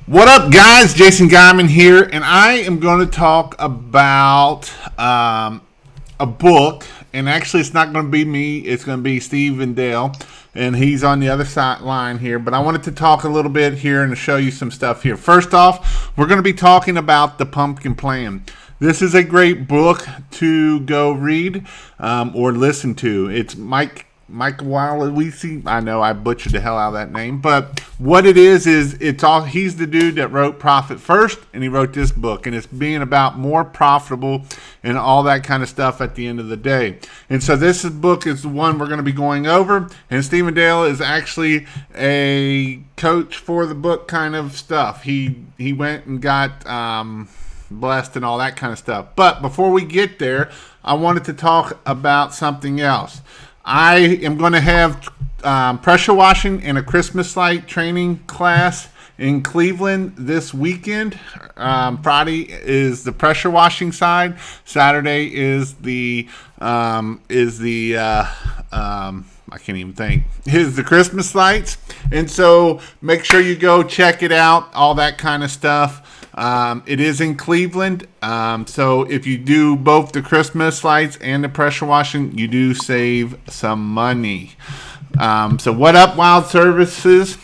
What up, guys? Jason Guyman here, and I am going to talk about a book. And actually, it's not going to be me; it's going to be Steve Dill, and he's on the other side line here. But I wanted to talk a little bit here and to show you some stuff here. First off, we're going to be talking about the Pumpkin Plan. This is a great book to go read or listen to. It's Mike Wallowisi. I know I butchered the hell out of that name, but what it is it's all. He's the dude that wrote Profit First, and he wrote this book, and it's being about more profitable and all that kind of stuff at the end of the day. And so book is the one we're going to be going over, and Stephen Dale is actually a coach for the book kind of stuff. He went and got blessed and all that kind of stuff. But before we get there, I wanted to talk about something else. I am going to have pressure washing and a Christmas light training class in Cleveland this weekend. Friday is the pressure washing side. Saturday is the I can't even think. Is the Christmas lights. And so make sure you go check it out, all that kind of stuff. It is in Cleveland. So if you do both the Christmas lights and the pressure washing, you do save some money. So what up, Wild Services?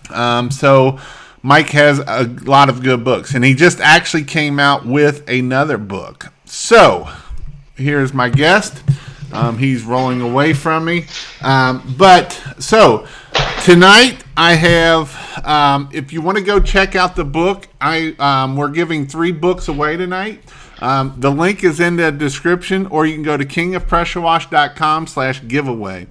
So Mike has a lot of good books, and he just actually came out with another book. So here's my guest. He's rolling away from me. So tonight I have, if you want to go check out the book, we're giving 3 books away tonight. The link is in the description, or you can go to kingofpressurewash.com/giveaway.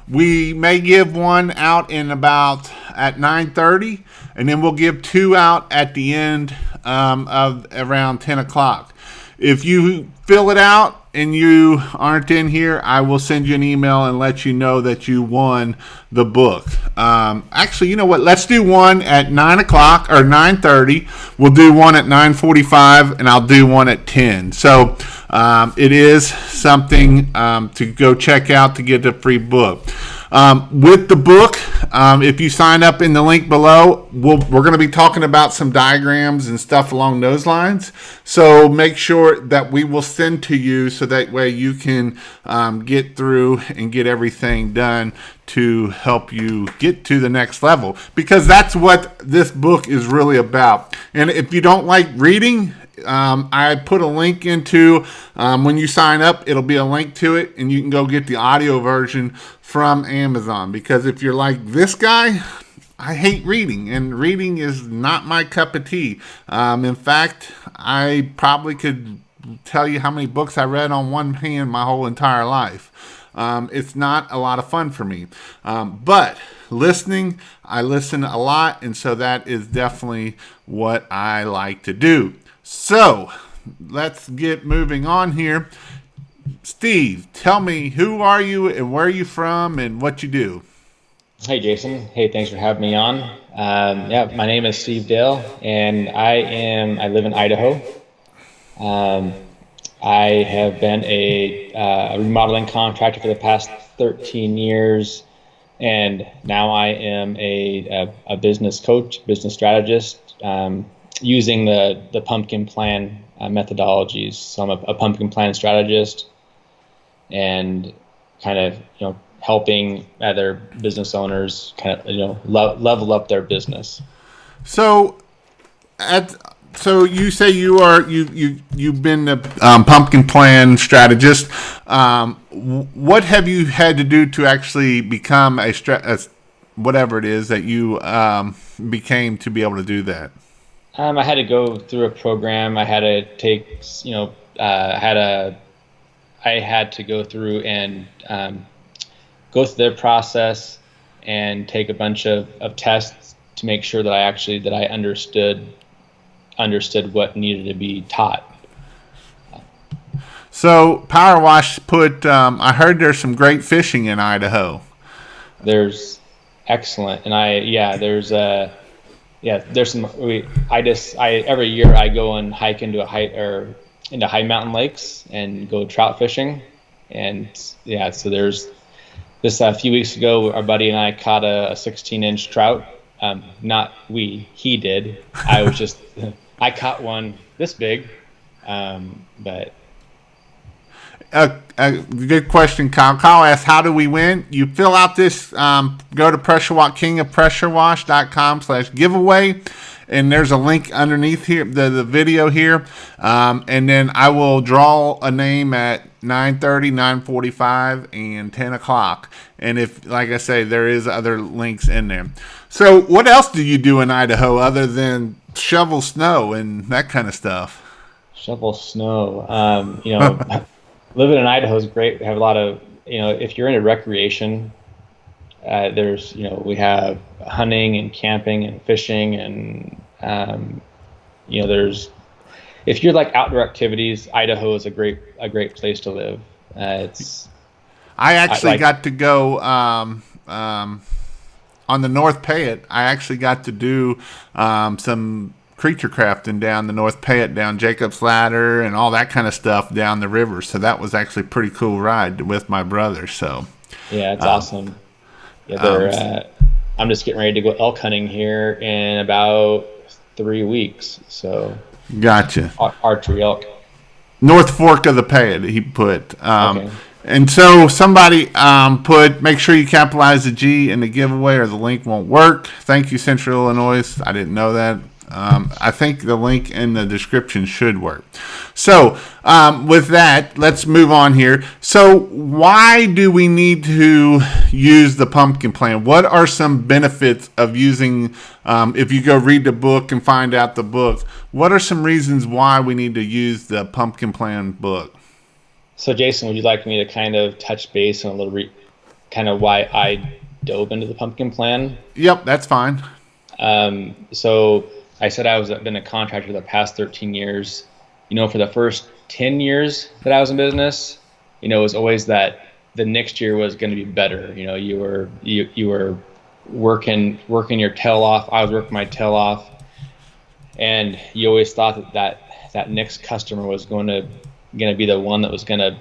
We may give one out at 9:30, and then we'll give 2 out at the end of around 10 o'clock. If you fill it out and you aren't in here, I will send you an email and let you know that you won the book. Actually, you know what? Let's do one at 9 o'clock or 9:30. We'll do one at 9:45, and I'll do one at 10. So it is something to go check out to get a free book. With the book, if you sign up in the link below, we're going to be talking about some diagrams and stuff along those lines. So make sure that we will send to you so that way you can get through and get everything done to help you get to the next level. Because that's what this book is really about. And if you don't like reading, I put a link into when you sign up, it'll be a link to it, and you can go get the audio version from Amazon. Because if you're like this guy, I hate reading, and reading is not my cup of tea. In fact, I probably could tell you how many books I read on one hand my whole entire life. It's not a lot of fun for me. But listening, I listen a lot, and so that is definitely what I like to do. So let's get moving on here. Steve, tell me, who are you and where are you from and what you do? Hey, Jason. Hey, thanks for having me on. My name is Steve Dill, and I live in Idaho. I have been a remodeling contractor for the past 13 years, and now I am a business coach, business strategist, using the Pumpkin Plan methodologies. So I'm a Pumpkin Plan strategist, and kind of helping other business owners kind of level up their business. So you say you've been a Pumpkin Plan strategist. What have you had to do to actually become whatever it is that you became to be able to do that? I had to go through a program. I had to take, I had to go through and go through their process and take a bunch of tests to make sure that I understood what needed to be taught. So Power Wash I heard there's some great fishing in Idaho. There's excellent, and there's some. Every year I go and hike into high mountain lakes and go trout fishing, and so there's this. A few weeks ago, our buddy and I caught a 16-inch trout Not we, he did. I was just, I caught one this big. But A good question, Kyle. Kyle asks, how do we win? You fill out this, go to kingofpressurewash.com/giveaway. And there's a link underneath here, the video here. And then I will draw a name at 9:30, 9:45, and 10 o'clock. And if, like I say, there is other links in there. So what else do you do in Idaho other than shovel snow and that kind of stuff? shovel snow. Living in Idaho is great. We have a lot of, if you're into recreation, we have hunting and camping and fishing and, if you're like outdoor activities, Idaho is a great place to live. I actually got to go on the North Payette. I actually got to do some creature crafting down the North Payette, down Jacob's Ladder and all that kind of stuff down the river. So that was actually a pretty cool ride with my brother. So yeah, it's awesome. Yeah, I'm just getting ready to go elk hunting here in about 3 weeks. So gotcha. Archery elk. North Fork of the Payette, he put. Okay. And so somebody put, make sure you capitalize the G in the giveaway or the link won't work. Thank you, Central Illinois. I didn't know that. I think the link in the description should work. So with that, let's move on here. So why do we need to use the pumpkin plan? What are some benefits of using, if you go read the book and find out the book, what are some reasons why we need to use the pumpkin plan book? So Jason, would you like me to kind of touch base on a little kind of why I dove into the pumpkin plan? Yep, that's fine. So I said I've been a contractor for the past 13 years. For the first 10 years that I was in business, it was always that the next year was going to be better. You were working your tail off. I was working my tail off, and you always thought that next customer was going to be the one that was going to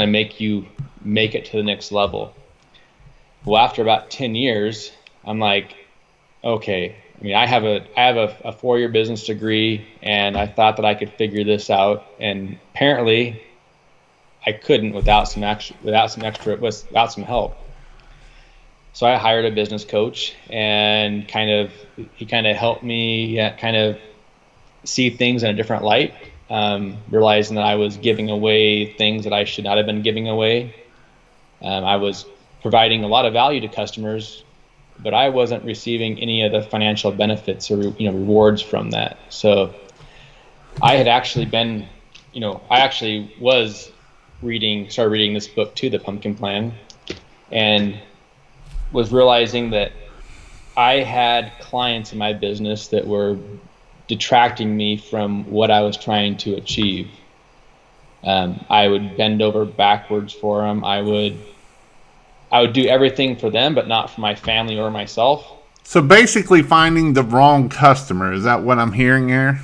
make you make it to the next level. Well, after about 10 years, I'm like, okay. I have a 4-year business degree, and I thought that I could figure this out, and apparently, I couldn't without some help. So I hired a business coach, and he kind of helped me kind of see things in a different light, realizing that I was giving away things that I should not have been giving away. I was providing a lot of value to customers, but I wasn't receiving any of the financial benefits or rewards from that. So I had actually been, I actually started reading this book too, The Pumpkin Plan, and was realizing that I had clients in my business that were detracting me from what I was trying to achieve. I would bend over backwards for them. I would do everything for them, but not for my family or myself. So basically finding the wrong customer. Is that what I'm hearing here?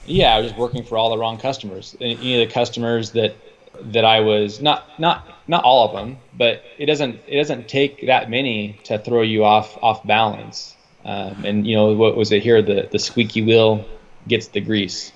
Yeah, I was just working for all the wrong customers. Any of the customers that I was not all of them, but it doesn't take that many to throw you off balance. And what was it here? The squeaky wheel gets the grease.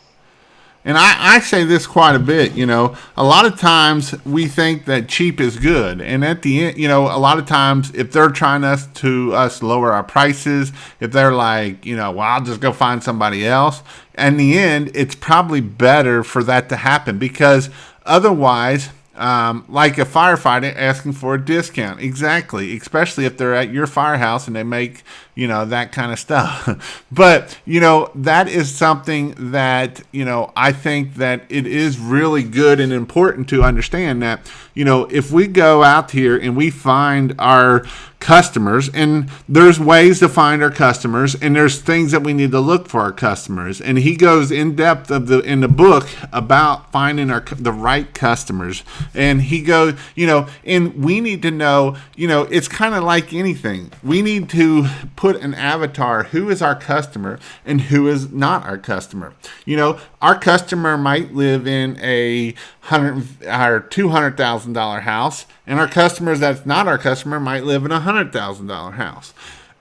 And I say this quite a bit, a lot of times we think that cheap is good. And at the end, a lot of times if they're trying to lower our prices, if they're like, well, I'll just go find somebody else. In the end, it's probably better for that to happen, because otherwise, like a firefighter asking for a discount. Exactly. Especially if they're at your firehouse and they make, that kind of stuff. But, that is something that, I think that it is really good and important to understand that, if we go out here and we find our customers, and there's ways to find our customers, and there's things that we need to look for our customers, and he goes in depth in the book about finding the right customers, and he goes, and we need to know, it's kind of like anything. We need to put an avatar, who is our customer and who is not our customer. Our customer might live in a $200,000 house, and our customers that's not our customer might live in a $100,000 house.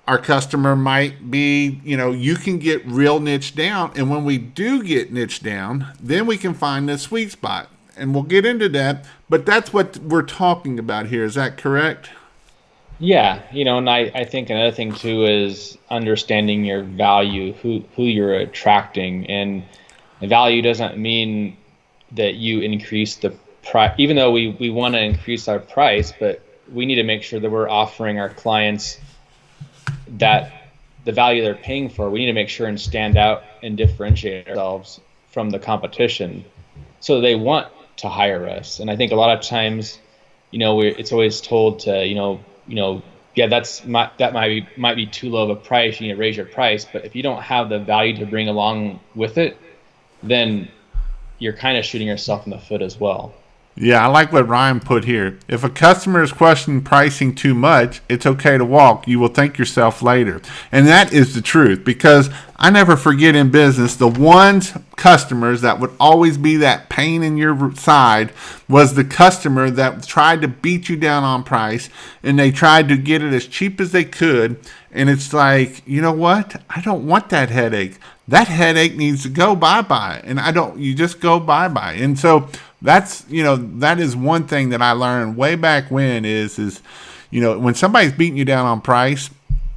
our customer might be, you can get real niche down. And when we do get niche down, then we can find the sweet spot. And we'll get into that. But that's what we're talking about here. Is that correct? Yeah, and I think another thing too is understanding your value, who you're attracting. And the value doesn't mean that you increase the price, even though we want to increase our price, but we need to make sure that we're offering our clients that the value they're paying for. We need to make sure and stand out and differentiate ourselves from the competition so they want to hire us. And I think a lot of times, it's always told to, yeah, that might be too low of a price. You need to raise your price. But if you don't have the value to bring along with it, then you're kind of shooting yourself in the foot as well. Yeah, I like what Ryan put here. If a customer is questioning pricing too much, it's okay to walk. You will thank yourself later. And that is the truth, because I never forget in business, the customers that would always be that pain in your side was the customer that tried to beat you down on price, and they tried to get it as cheap as they could. And it's like, you know what? I don't want that headache. That headache needs to go bye-bye. And you just go bye-bye. And so that is one thing that I learned way back when is when somebody's beating you down on price,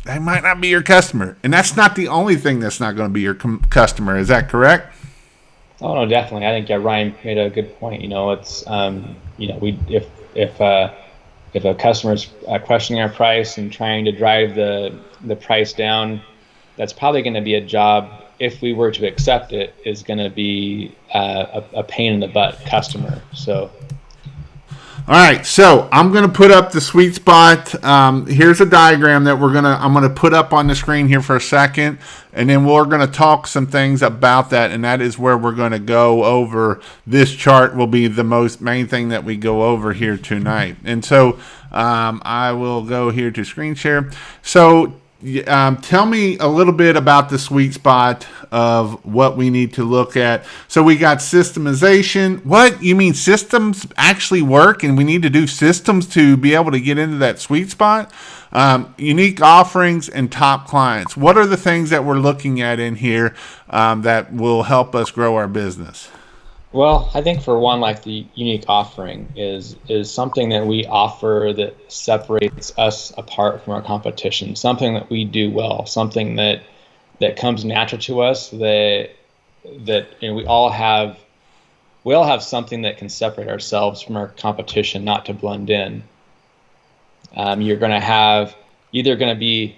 they might not be your customer. And that's not the only thing that's not going to be your customer. Is that correct? Oh, no, definitely. I think Ryan made a good point. It's, if a customer's questioning our price and trying to drive the price down, that's probably going to be a job, if we were to accept it, is going to be a pain in the butt customer. So, all right. So I'm going to put up the sweet spot. Here's a diagram that I'm going to put up on the screen here for a second, and then we're going to talk some things about that, and that is where we're going to go over. This chart will be the main thing that we go over here tonight. And so I will go here to screen share. So tell me a little bit about the sweet spot of what we need to look at. So we got systemization. What? You mean systems actually work and we need to do systems to be able to get into that sweet spot? Unique offerings and top clients. What are the things that we're looking at in here that will help us grow our business? Well, I think for one, like the unique offering is something that we offer that separates us apart from our competition, something that we do well, something that comes natural to us, that we all have something that can separate ourselves from our competition, not to blend in. You're either going to be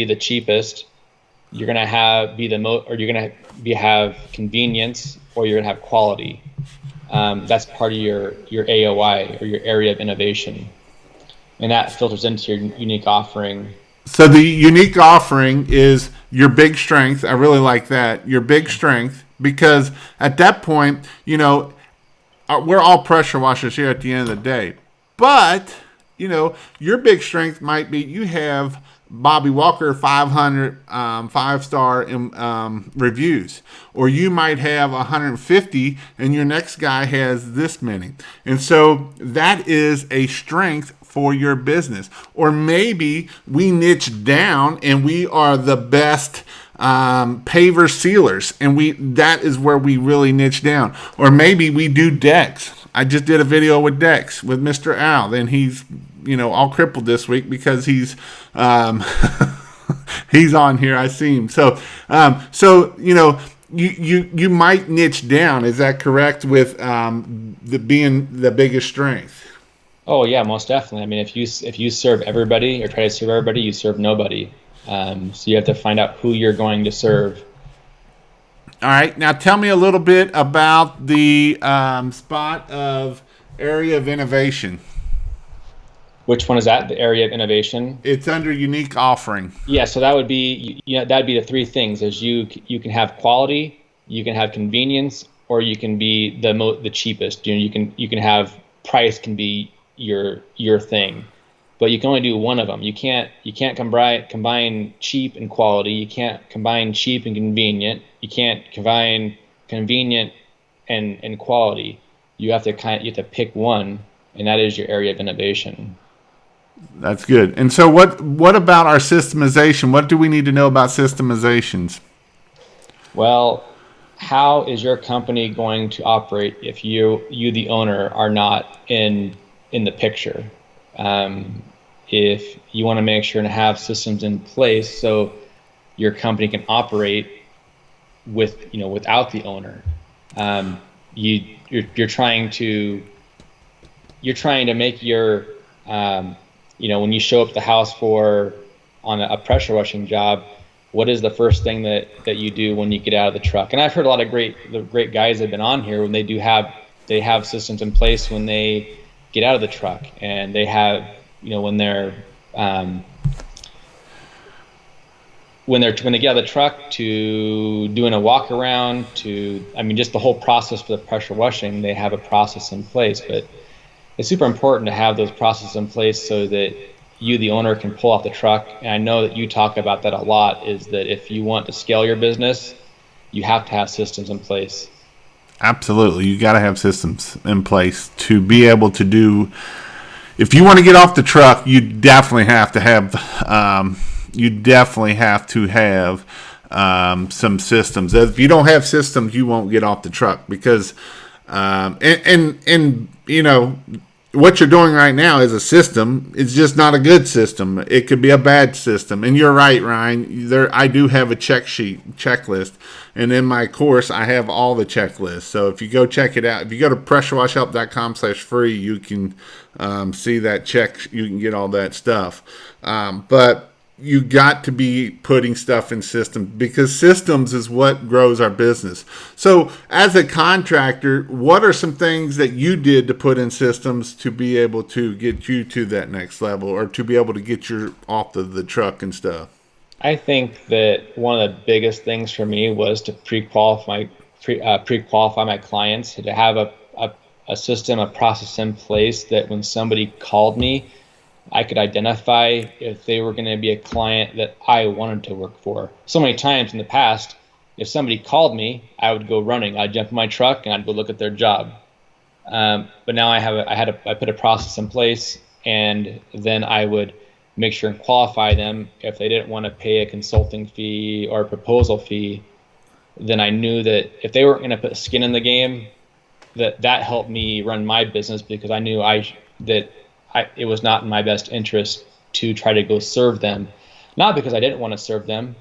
the cheapest, you're going to have convenience, or you're going to have quality. That's part of your AOI, or your area of innovation. And that filters into your unique offering. So the unique offering is your big strength. I really like that. Your big strength, because at that point, we're all pressure washers here at the end of the day. But, your big strength might be you have Bobby Walker 500 5-star reviews, or you might have 150 and your next guy has this many. And so that is a strength for your business. Or maybe we niche down and we are the best paver sealers, and that is where we really niche down. Or maybe we do decks. I just did a video with decks with Mr. Al, and he's all crippled this week because he's he's on here. I see him. So you might niche down. Is that correct? With being the biggest strength. Oh yeah, most definitely. I mean, if you serve everybody or try to serve everybody, you serve nobody. So you have to find out who you're going to serve. All right. Now tell me a little bit about the spot of area of innovation. Which one is that? The area of innovation? It's under unique offering. Yeah. So that would be that'd be the three things: is you can have quality, you can have convenience, or you can be the cheapest. You can have price can be your thing, but you can only do one of them. You can't combine cheap and quality. You can't combine cheap and convenient. You can't combine convenient and quality. You have to pick one, and that is your area of innovation. That's good. And so what about our systemization? What do we need to know about systemizations? Well, how is your company going to operate if you the owner are not in the picture? If you want to make sure to have systems in place so your company can operate without the owner, you're trying to make your when you show up at the house on a pressure washing job, what is the first thing that you do when you get out of the truck? And I've heard a lot of great guys that have been on here when they have systems in place when they get out of the truck, and they have when they get out of the truck to doing a walk around to just the whole process for the pressure washing. They have a process in place, but it's super important to have those processes in place so that you, the owner, can pull off the truck. And I know that you talk about that a lot, is that if you want to scale your business, you have to have systems in place. Absolutely. You got to have systems in place to be able to do. If you want to get off the truck, you definitely have to have some systems. If you don't have systems, you won't get off the truck because what you're doing right now is a system. It's just not a good system. It could be a bad system. And you're right, Ryan. I do have a checklist. And in my course, I have all the checklists. So if you go check it out, if you go to pressurewashhelp.com/free, you can see that check. You can get all that stuff. But you got to be putting stuff in systems because systems is what grows our business. So as a contractor, what are some things that you did to put in systems to be able to get you to that next level or to be able to get you off the truck and stuff? I think that one of the biggest things for me was to pre-qualify my clients, to have a system, a process in place that when somebody called me, I could identify if they were going to be a client that I wanted to work for. So many times in the past, if somebody called me, I would go running. I'd jump in my truck and I'd go look at their job. But now I put a process in place, and then I would make sure and qualify them. If they didn't want to pay a consulting fee or a proposal fee, then I knew that if they weren't going to put skin in the game, that helped me run my business, because I knew it was not in my best interest to try to go serve them. Not because I didn't want to serve them.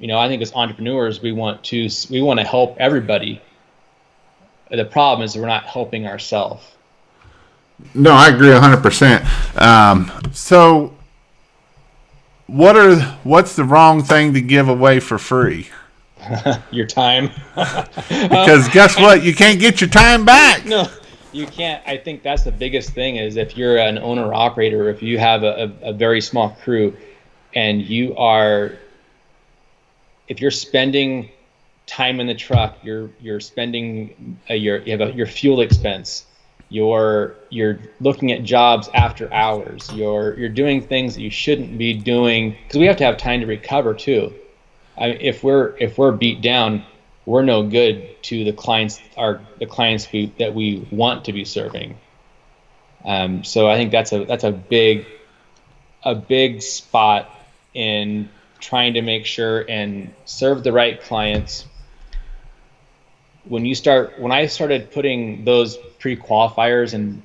I think as entrepreneurs, we want to help everybody. The problem is we're not helping ourselves. No, I agree 100%. So what's the wrong thing to give away for free? Your time. Because guess what? You can't get your time back. No. You can't. I think that's the biggest thing, is if you're an owner operator, if you have a very small crew, and if you're spending time in the truck, you're spending your fuel expense, you're looking at jobs after hours, you're doing things that you shouldn't be doing, because we have to have time to recover too. If we're beat down, we're no good to the clients that we want to be serving. So I think that's a big spot in trying to make sure and serve the right clients. When I started putting those pre-qualifiers in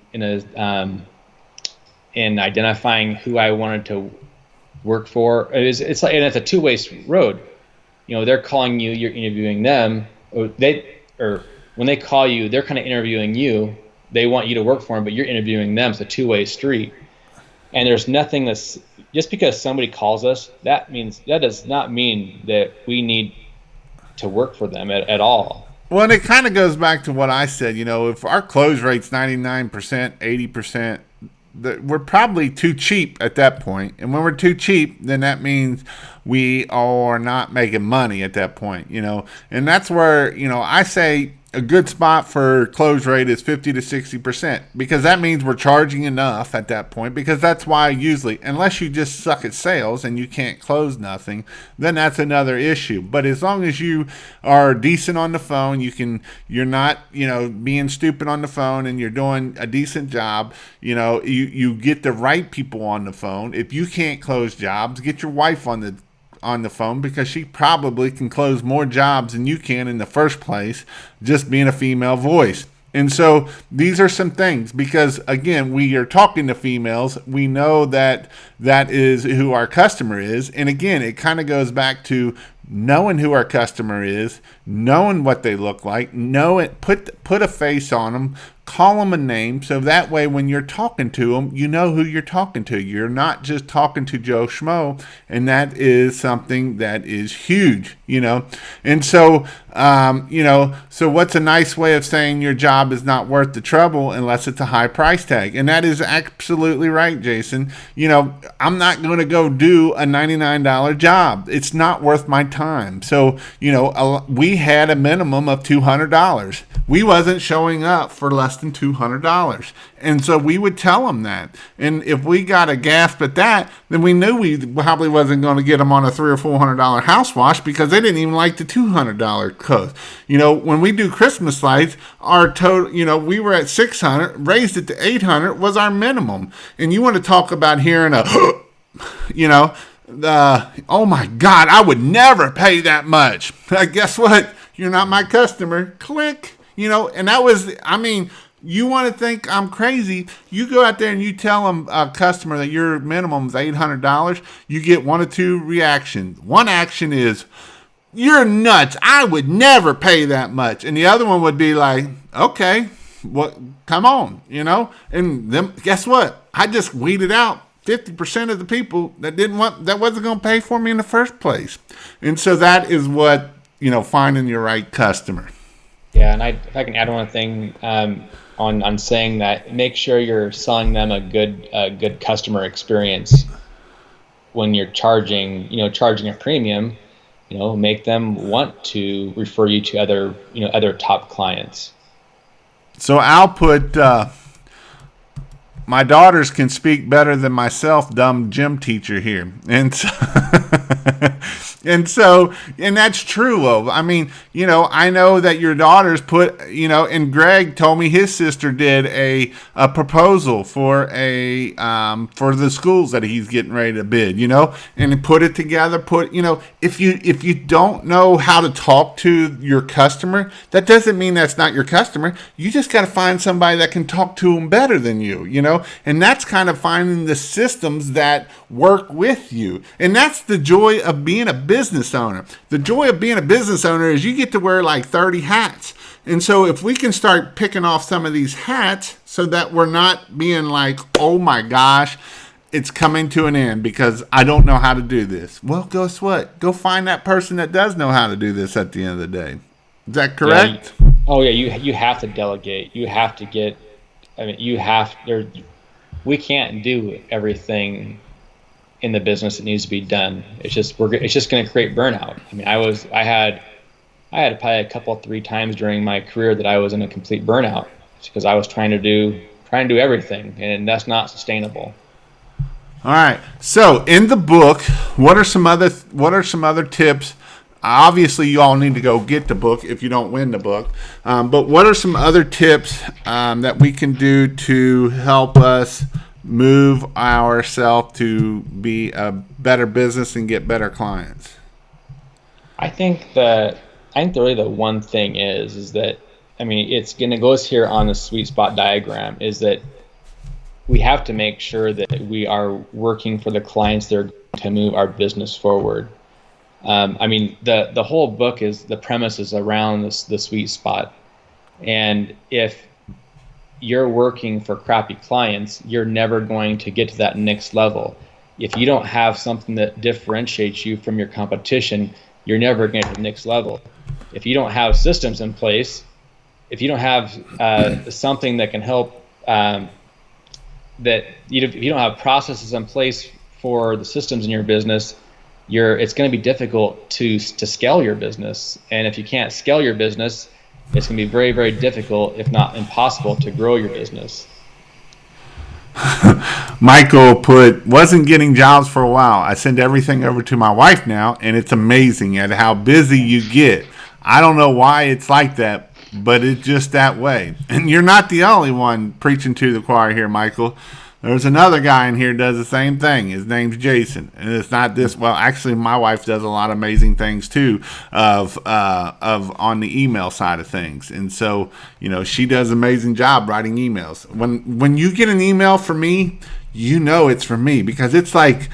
identifying who I wanted to work for, and it's a two-way road. They're calling you, you're interviewing them, or when they call you, they're kind of interviewing you. They want you to work for them, but you're interviewing them. It's a two-way street. And there's nothing just because somebody calls us, that does not mean that we need to work for them at all. Well, and it kind of goes back to what I said. If our close rate's 99%, 80%, we're probably too cheap at that point. And when we're too cheap, then that means we are not making money at that point, And that's where, I say a good spot for close rate is 50 to 60%, because that means we're charging enough at that point, because that's why usually, unless you just suck at sales and you can't close nothing, then that's another issue. But as long as you are decent on the phone, you're not, being stupid on the phone, and you're doing a decent job, you get the right people on the phone. If you can't close jobs, get your wife on the phone, because she probably can close more jobs than you can in the first place, just being a female voice. And so these are some things, because again, we are talking to females. We know that is who our customer is. And again, it kind of goes back to knowing who our customer is, knowing what they look like, put a face on them, call them a name, so that way when you're talking to them, you know who you're talking to. You're not just talking to Joe Schmo, and that is something that is huge, And so, so what's a nice way of saying your job is not worth the trouble unless it's a high price tag? And that is absolutely right, Jason. I'm not going to go do a $99 job. It's not worth my time. So, we had a minimum of $200. We wasn't showing up for less than $200. And so we would tell them that. And if we got a gasp at that, then we knew we probably wasn't going to get them on a $300 or $400 house wash, because they didn't even like the $200 cost. When we do Christmas lights, our total, we were at $600, raised it to $800 was our minimum. And you want to talk about hearing a, oh my God, I would never pay that much. Guess what? You're not my customer. Click. And that was, you want to think I'm crazy, you go out there and you tell them, a customer, that your minimum is $800, you get one of two reactions. One action is, you're nuts, I would never pay that much. And the other one would be like, okay, well, come on, And then, guess what? I just weeded out 50% of the people that wasn't going to pay for me in the first place. And so that is what, finding your right customer. Yeah, and if I can add one thing on saying that, make sure you're selling them a good customer experience when you're charging a premium. Make them want to refer you to other top clients. So I'll put my daughters can speak better than myself, dumb gym teacher here, and so, and that's true. I know that your daughters put, and Greg told me his sister did a proposal for for the schools that he's getting ready to bid, and put it together. If you don't know how to talk to your customer, that doesn't mean that's not your customer. You just got to find somebody that can talk to them better than you, and that's kind of finding the systems that work with you. And that's the joy of being a business owner. The joy of being a business owner is you get to wear like 30 hats. And so if we can start picking off some of these hats so that we're not being like, oh my gosh, it's coming to an end because I don't know how to do this. Well, guess what? Go find that person that does know how to do this at the end of the day. Is that correct? Yeah, you have to delegate. You have to get, we can't do everything in the business that needs to be done. It's just going to create burnout. I had probably 3 times during my career that I was in a complete burnout because I was trying to do everything, and that's not sustainable. All right. So in the book, what are some other tips? Obviously, you all need to go get the book if you don't win the book. But what are some other tips that we can do to help us move ourselves to be a better business and get better clients? I think really the one thing is that, it goes here on the sweet spot diagram, is that we have to make sure that we are working for the clients that are going to move our business forward. The whole book the premise is around the sweet spot. And if you're working for crappy clients, you're never going to get to that next level. If you don't have something that differentiates you from your competition, you're never going to get to the next level. If you don't have systems in place, if you don't have something that can help, if you don't have processes in place for the systems in your business, it's going to be difficult to scale your business. And if you can't scale your business, it's going to be very, very difficult, if not impossible, to grow your business. Michael put, wasn't getting jobs for a while. I send everything over to my wife now, and it's amazing at how busy you get. I don't know why it's like that, but it's just that way. And you're not the only one preaching to the choir here, Michael. There's another guy in here who does the same thing. His name's Jason, and it's not this. Well, actually, my wife does a lot of amazing things too, of on the email side of things. And so, she does an amazing job writing emails. When you get an email from me, it's from me because it's like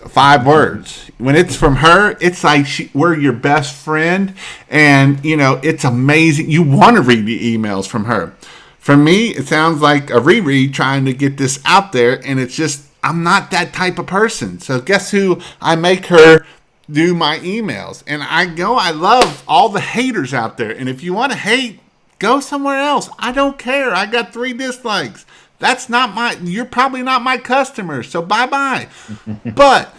5 words. When it's from her, it's like we're your best friend, and it's amazing. You want to read the emails from her. For me, it sounds like a reread trying to get this out there, and it's just, I'm not that type of person. So guess who I make her do my emails? And I love all the haters out there. And if you want to hate, go somewhere else. I don't care. I got 3 dislikes. You're probably not my customer, so bye-bye. But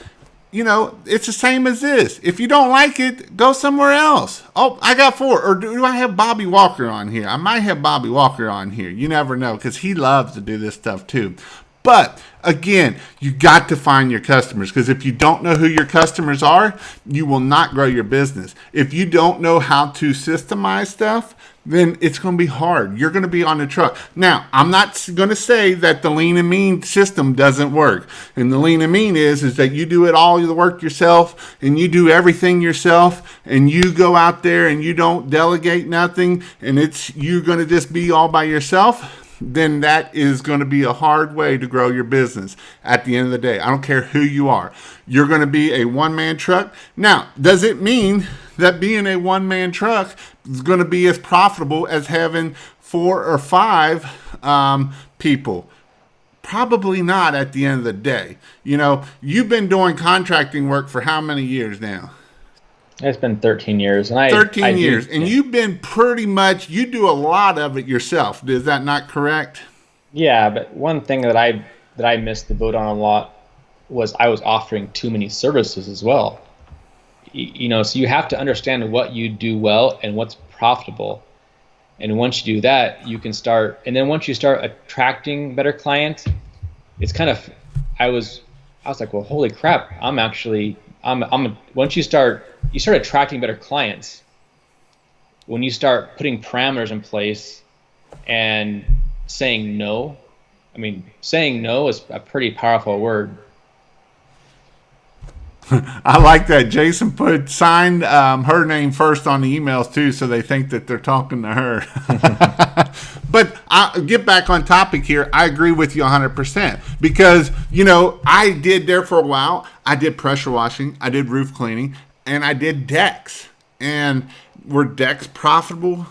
it's the same as this. If you don't like it, go somewhere else. Oh, I got 4. Or do I have Bobby Walker on here? I might have Bobby Walker on here. You never know, because he loves to do this stuff too. But again, you got to find your customers, because if you don't know who your customers are, you will not grow your business. If you don't know how to systemize stuff, then it's going to be hard. You're going to be on the truck. Now, I'm not going to say that the lean and mean system doesn't work. And the lean and mean is that you do it all the work yourself, and you do everything yourself, and you go out there and you don't delegate nothing, and you're going to just be all by yourself. Then that is going to be a hard way to grow your business at the end of the day. I don't care who you are. You're going to be a one-man truck. Now, does it mean that being a one-man truck is going to be as profitable as having 4 or 5 people? Probably not at the end of the day. You've been doing contracting work for how many years now? It's been 13 years. And 13 years. And you've been you do a lot of it yourself. Is that not correct? Yeah, but one thing that I missed the boat on a lot was I was offering too many services as well. So you have to understand what you do well and what's profitable. And once you do that, you can start. And then once you start attracting better clients, it's kind of, I was like, well, holy crap, once you start attracting better clients, when you start putting parameters in place and saying no. Saying no is a pretty powerful word. I like that. Jason signed her name first on the emails too, so they think that they're talking to her. But I'll get back on topic here. I agree with you 100% because, I did there for a while. I did pressure washing, I did roof cleaning, and I did decks. And were decks profitable?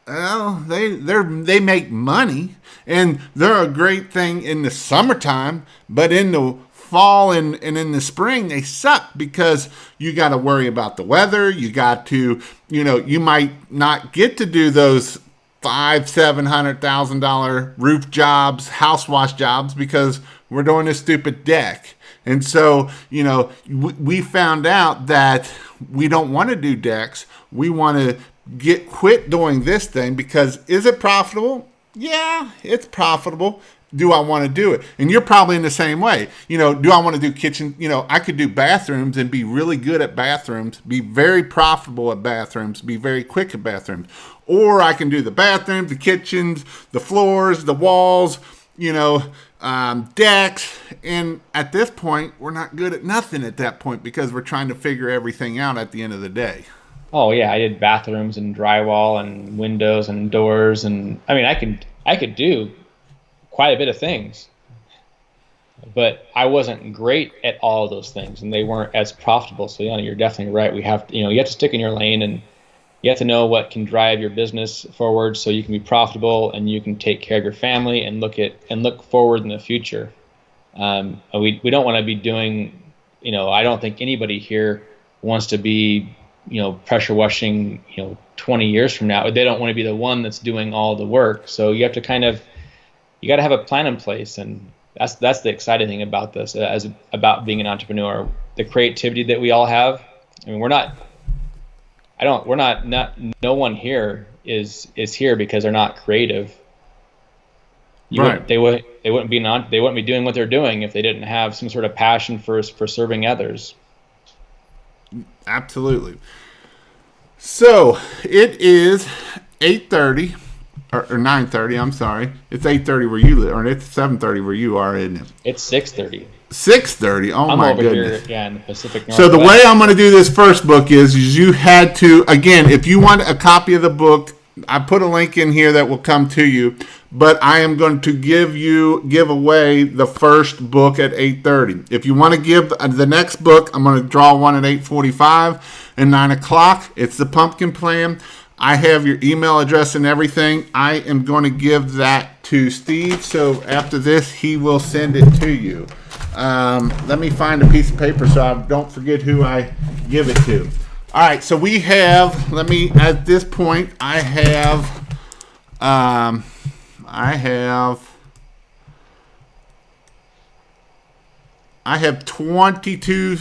Well, they make money, and they're a great thing in the summertime, but in the fall and in the spring they suck because you got to worry about the weather. You got to, you might not get to do those $500,000-$700,000 roof jobs, house wash jobs, because we're doing this stupid deck. And so, we found out that we don't want to do decks. We want to quit doing this thing because is it profitable? Yeah, it's profitable. Do I want to do it? And you're probably in the same way. Do I want to do kitchen? I could do bathrooms and be really good at bathrooms, be very profitable at bathrooms, be very quick at bathrooms. Or I can do the bathrooms, the kitchens, the floors, the walls, decks. And at this point, we're not good at nothing at that point because we're trying to figure everything out at the end of the day. Oh yeah, I did bathrooms and drywall and windows and doors, and I could do quite a bit of things, but I wasn't great at all of those things, and they weren't as profitable. So you're definitely right. We have to, you have to stick in your lane, and you have to know what can drive your business forward so you can be profitable and you can take care of your family and look forward in the future. We don't want to be doing, I don't think anybody here wants to be, pressure washing, 20 years from now. They don't want to be the one that's doing all the work. So you have to you got to have a plan in place, and that's the exciting thing about this, about being an entrepreneur. The creativity that we all have. We're not we're not no one here is here because they're not creative. Right. They wouldn't be doing what they're doing if they didn't have some sort of passion for serving others. Absolutely. So it is 8:30 or 9:30. I'm sorry. It's 8:30 where you live, or it's 7:30 where you are, isn't it? It's 6:30. 6:30. Oh, I'm my over goodness. here, in the Pacific Northwest. So the way I'm going to do this first book is you had to, again, if you want a copy of the book, I put a link in here that will come to you, but I am going to give away the first book at 8:30. If you want to give the next book, I'm going to draw one at 8:45 and 9 o'clock. It's the Pumpkin Plan. I have your email address and everything. I am going to give that to Steve, so after this, he will send it to you. Let me find a piece of paper so I don't forget who I give it to. All right, so we have, at this point, I have 22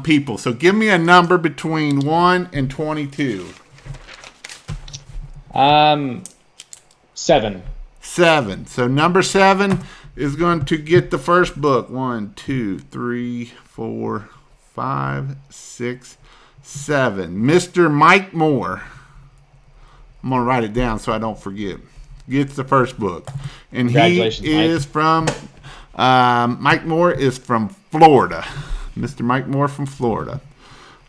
people. So give me a number between 1 and 22. 7. 7. So number 7 is going to get the first book. 1, 2, 3, 4, 5, 6, 7. Mr. Mike Moore. I'm going to write it down so I don't forget. Gets the first book. And he is from, Mike Moore is from Florida. Mr. Mike Moore from Florida.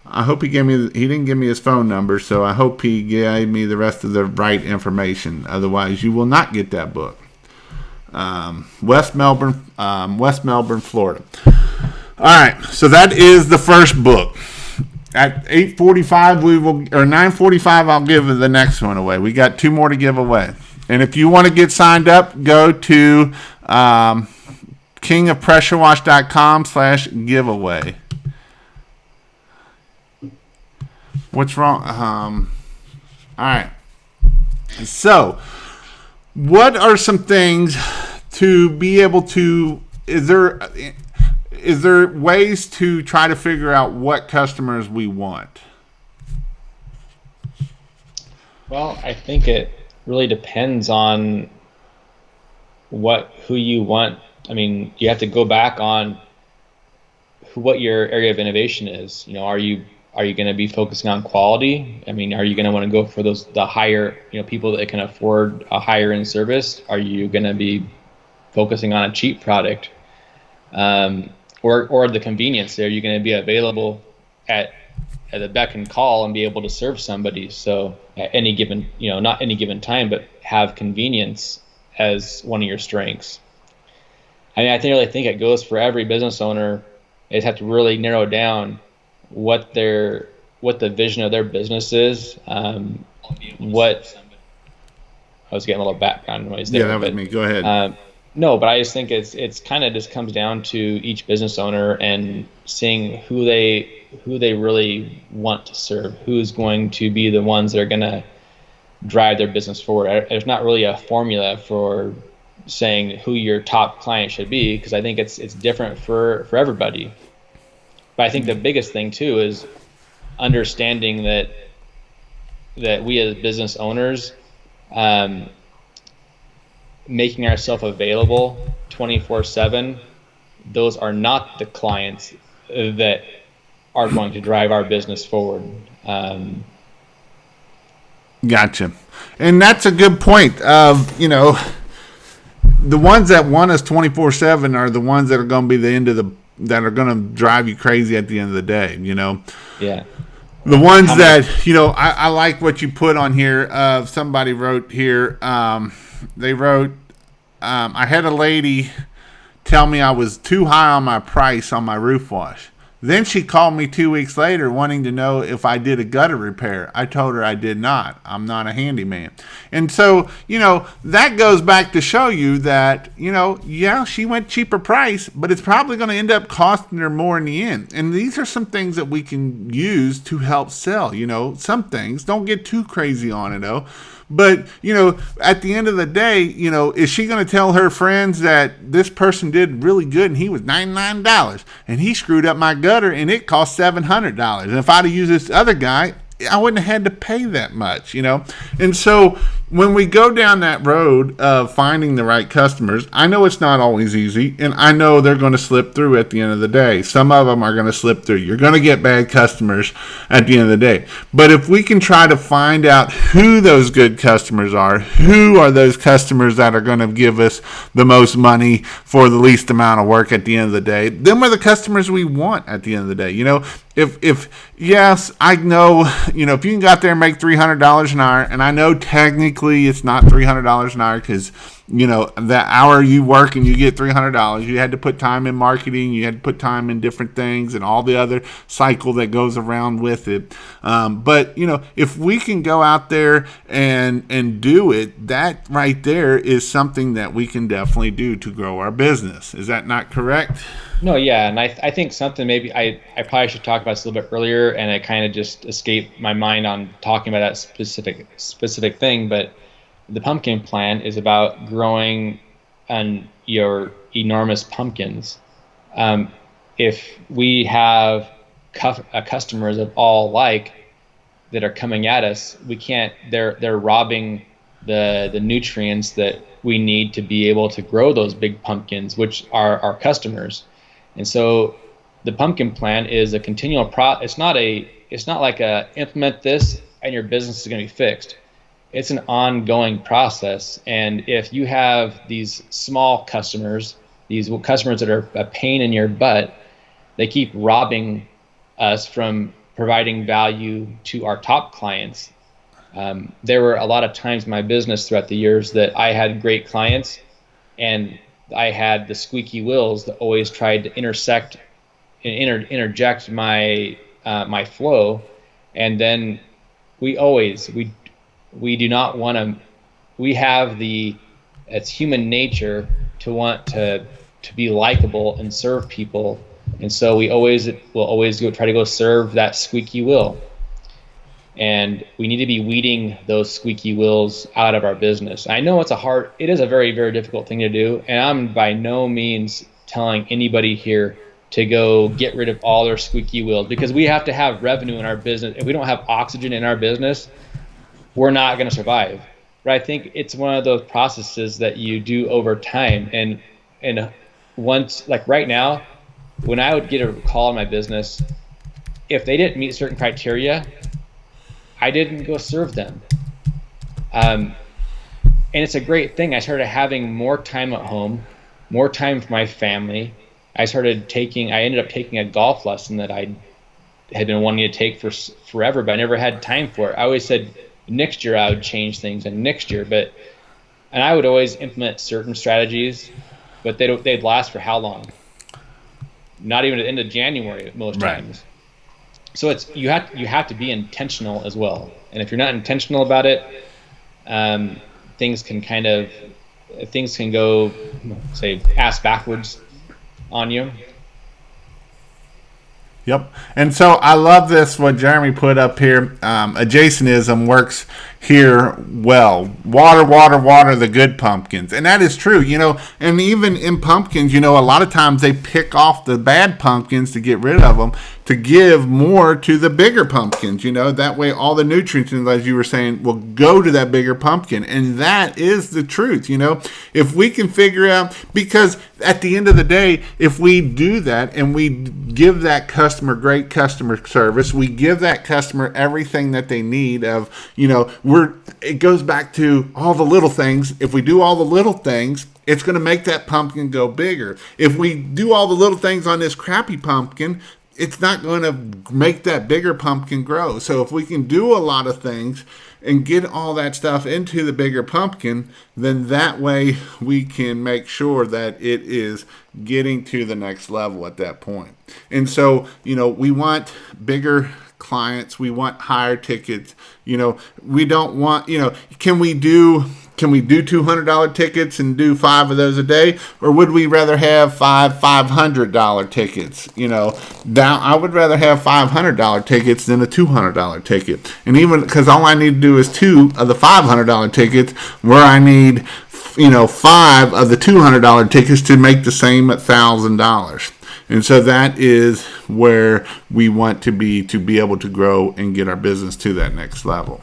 I hope he didn't give me his phone number, so I hope he gave me the rest of the right information. Otherwise, you will not get that book. West Melbourne, Florida. All right, so that is the first book. At 8:45 or 9:45, I'll give the next one away. We got 2 more to give away. And if you want to get signed up, go to kingofpressurewash.com/giveaway. What's wrong? All right. So, what are some things to be able to? Is there ways to try to figure out what customers we want? Well, I think it really depends on who you want. I mean, you have to go back on what your area of innovation is. Are you going to be focusing on quality? I mean, are you going to want to go for the higher, people that can afford a higher end service? Are you going to be focusing on a cheap product? Or the convenience? Are you going to be available at the beck and call and be able to serve somebody? So at any given, not any given time, but have convenience as one of your strengths. I mean, I really think it goes for every business owner. They just have to really narrow down what the vision of their business is. I was getting a little background noise there. Yeah, that was me. Go ahead. No, but I just think it's kind of just comes down to each business owner and seeing who they really want to serve, who's going to be the ones that are going to drive their business forward. There's not really a formula for saying who your top client should be, because I think it's different for everybody. But I think the biggest thing too is understanding that we as business owners, making ourselves available 24/7, those are not the clients that are going to drive our business forward. Gotcha. And that's a good point of, the ones that want us 24/7 are the ones that are going to be that are going to drive you crazy at the end of the day, Yeah. The ones that, I like what you put on here. Somebody wrote here, they wrote, I had a lady tell me I was too high on my price on my roof wash. Then she called me 2 weeks later wanting to know if I did a gutter repair. I told her I did not. I'm not a handyman. And so, that goes back to show you that, she went cheaper price, but it's probably going to end up costing her more in the end. And these are some things that we can use to help sell, some things. Don't get too crazy on it, though. But, at the end of the day, is she going to tell her friends that this person did really good and he was $99 and he screwed up my gutter and it cost $700? And if I'd have used this other guy, I wouldn't have had to pay that much, And so when we go down that road of finding the right customers, I know it's not always easy, and I know they're going to slip through at the end of the day. Some of them are going to slip through. You're going to get bad customers at the end of the day. But if we can try to find out who those good customers are, who are those customers that are going to give us the most money for the least amount of work at the end of the day, them are the customers we want at the end of the day. If yes, I know, if you can go out there and make $300 an hour, and I know technically it's not $300 an hour because, that hour you work and you get $300, you had to put time in marketing, you had to put time in different things and all the other cycle that goes around with it. But, if we can go out there and do it, that right there is something that we can definitely do to grow our business. Is that not correct? No, yeah, and I think something maybe I probably should talk about this a little bit earlier, and it kind of just escaped my mind on talking about that specific thing. But the pumpkin plan is about growing on your enormous pumpkins. If we have customers of all like that are coming at us, we can't. They're robbing the nutrients that we need to be able to grow those big pumpkins, which are our customers. And so the pumpkin plan is a continual It's not like implement this and your business is going to be fixed. It's an ongoing process. And if you have these small customers, these customers that are a pain in your butt, they keep robbing us from providing value to our top clients. There were a lot of times in my business throughout the years that I had great clients, and I had the squeaky wheels that always tried to interject my my flow, and then we do not want to. We have it's human nature to want to be likable and serve people, and so will always try to go serve that squeaky wheel. And we need to be weeding those squeaky wheels out of our business. I know it is a very, very difficult thing to do. And I'm by no means telling anybody here to go get rid of all their squeaky wheels, because we have to have revenue in our business. If we don't have oxygen in our business, we're not going to survive. But I think it's one of those processes that you do over time. And once, like right now, when I would get a call in my business, if they didn't meet certain criteria, I didn't go serve them. And it's a great thing. I started having more time at home, more time for my family. I ended up taking a golf lesson that I had been wanting to take for forever, but I never had time for it. I always said next year I would change things, and next year, and I would always implement certain strategies, but they'd last for how long? Not even at the end of January most times. So you have to be intentional as well, and if you're not intentional about it, things can go, say, ass backwards on you. Yep. And so I love this, what Jeremy put up here. Adjacentism works here well. Water the good pumpkins. And that is true, and even in pumpkins, a lot of times they pick off the bad pumpkins to get rid of them, to give more to the bigger pumpkins, that way all the nutrients, as you were saying, will go to that bigger pumpkin. And that is the truth, if we can figure out, because at the end of the day, if we do that and we give that customer great customer service, we give that customer everything that they need of, it goes back to all the little things. If we do all the little things, it's going to make that pumpkin go bigger. If we do all the little things on this crappy pumpkin, it's not going to make that bigger pumpkin grow. So if we can do a lot of things and get all that stuff into the bigger pumpkin, then that way we can make sure that it is getting to the next level at that point. And so, we want bigger clients, we want higher tickets. We don't want, can we do $200 tickets and do 5 of those a day, or would we rather have five $500 tickets? I would rather have $500 tickets than a $200 ticket. And even because all I need to do is 2 of the $500 tickets, where I need 5 of the $200 tickets to make the same $1,000. And so that is where we want to be able to grow and get our business to that next level.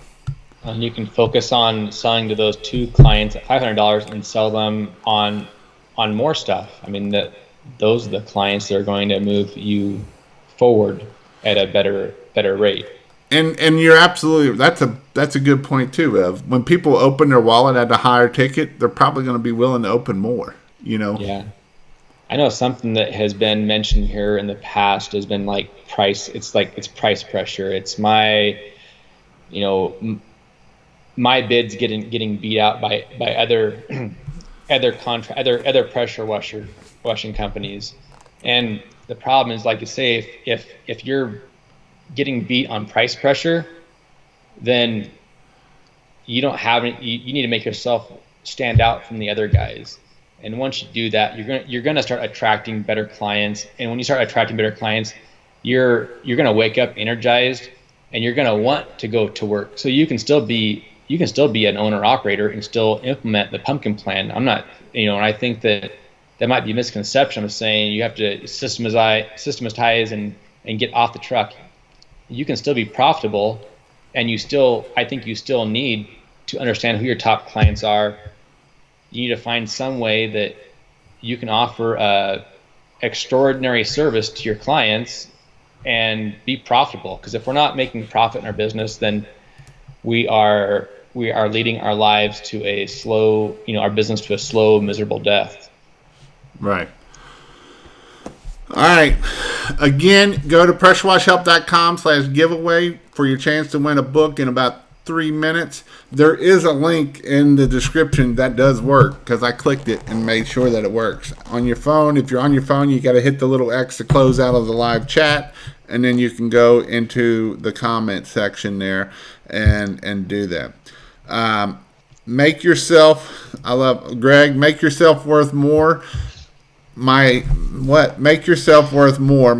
And you can focus on selling to those 2 clients at $500 and sell them on more stuff. I mean, those are the clients that are going to move you forward at a better rate. And you're absolutely, that's a good point too. Of when people open their wallet at a higher ticket, they're probably going to be willing to open more. Yeah. I know something that has been mentioned here in the past has been like price. It's price pressure. It's my bids getting beat out by other other pressure washing companies. And the problem is, like you say, if you're getting beat on price pressure, then you don't have any, you need to make yourself stand out from the other guys. And once you do that, you're gonna start attracting better clients. And when you start attracting better clients, you're gonna wake up energized, and you're gonna want to go to work. So you can still be an owner operator and still implement the pumpkin plan. I'm not, and I think that might be a misconception of saying you have to systematize and get off the truck. You can still be profitable, and I think you still need to understand who your top clients are. You need to find some way that you can offer a extraordinary service to your clients and be profitable. Because if we're not making profit in our business, then we are leading our lives to a slow, our business to a slow, miserable death. Right. All right. Again, go to pressurewashhelp.com/giveaway for your chance to win a book in about 3 minutes. There is a link in the description that does work, because I clicked it and made sure that it works. On your phone, if you're on your phone, you got to hit the little X to close out of the live chat, and then you can go into the comment section there and do that. Make yourself, I love Greg, make yourself worth more. Make yourself worth more,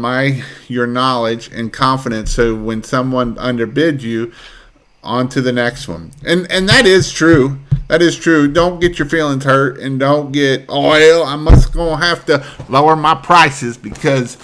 your knowledge and confidence, so when someone underbids you, on to the next one. And that is true. That is true. Don't get your feelings hurt, and don't get, I must gonna have to lower my prices because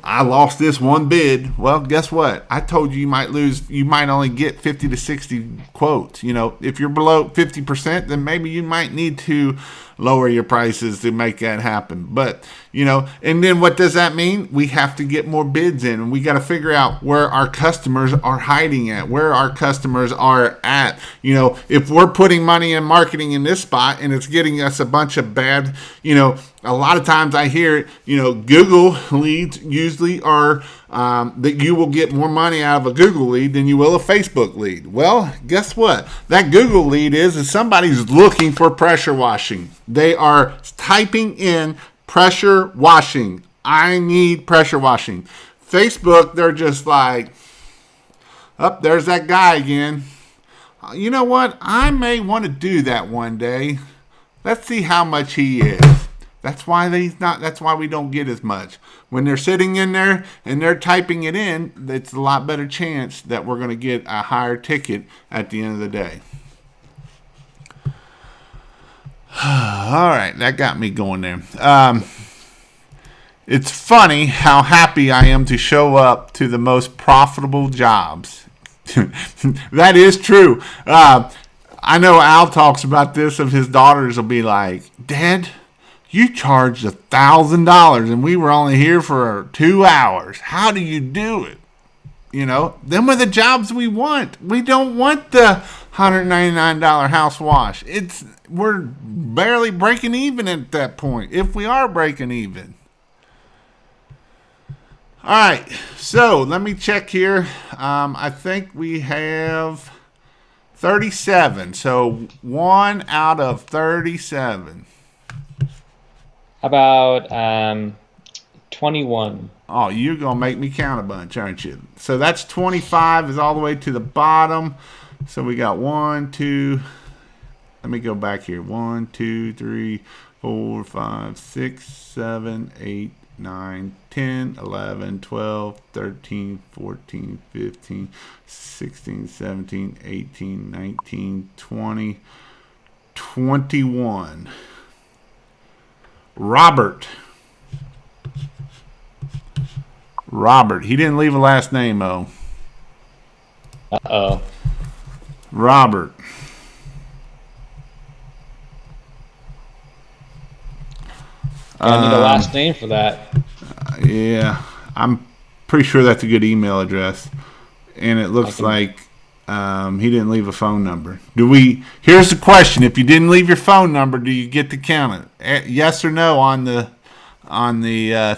I lost this one bid. Well, guess what? I told you might lose. You might only get 50 to 60 quotes. If you're below 50%, then maybe you might need to lower your prices to make that happen. But, and then what does that mean? We have to get more bids in, and we got to figure out where our customers are hiding at, where our customers are at. If we're putting money in marketing in this spot and it's getting us a bunch of bad, a lot of times I hear, Google leads usually are that you will get more money out of a Google lead than you will a Facebook lead. Well, guess what? That Google lead is somebody's looking for pressure washing. They are typing in pressure washing. I need pressure washing. Facebook, they're just like, there's that guy again. You know what? I may want to do that one day. Let's see how much he is. That's why that's why we don't get as much. When they're sitting in there and they're typing it in, it's a lot better chance that we're going to get a higher ticket at the end of the day. All right, that got me going there. It's funny how happy I am to show up to the most profitable jobs. That is true. I know Al talks about this, of his daughters will be like, Dad, you charged $1,000 and we were only here for 2 hours. How do you do it? Them are the jobs we want. We don't want the $199 house wash. We're barely breaking even at that point, if we are breaking even. All right, so let me check here. I think we have 37. So 1 out of 37. How about 21? Oh, you're going to make me count a bunch, aren't you? So that's 25 is all the way to the bottom. So we got 1, 2. Let me go back here. 1, 2, 3, 4, 5, 6, 7, 8, 9, 10, 11, 12, 13, 14, 15, 16, 17, 18, 19, 20, 21. Robert. Robert. He didn't leave a last name, though. Uh-oh. Robert. I need a last name for that. Yeah, I'm pretty sure that's a good email address. And it looks like he didn't leave a phone number. Here's the question. If you didn't leave your phone number, do you get to count it? Yes or no on the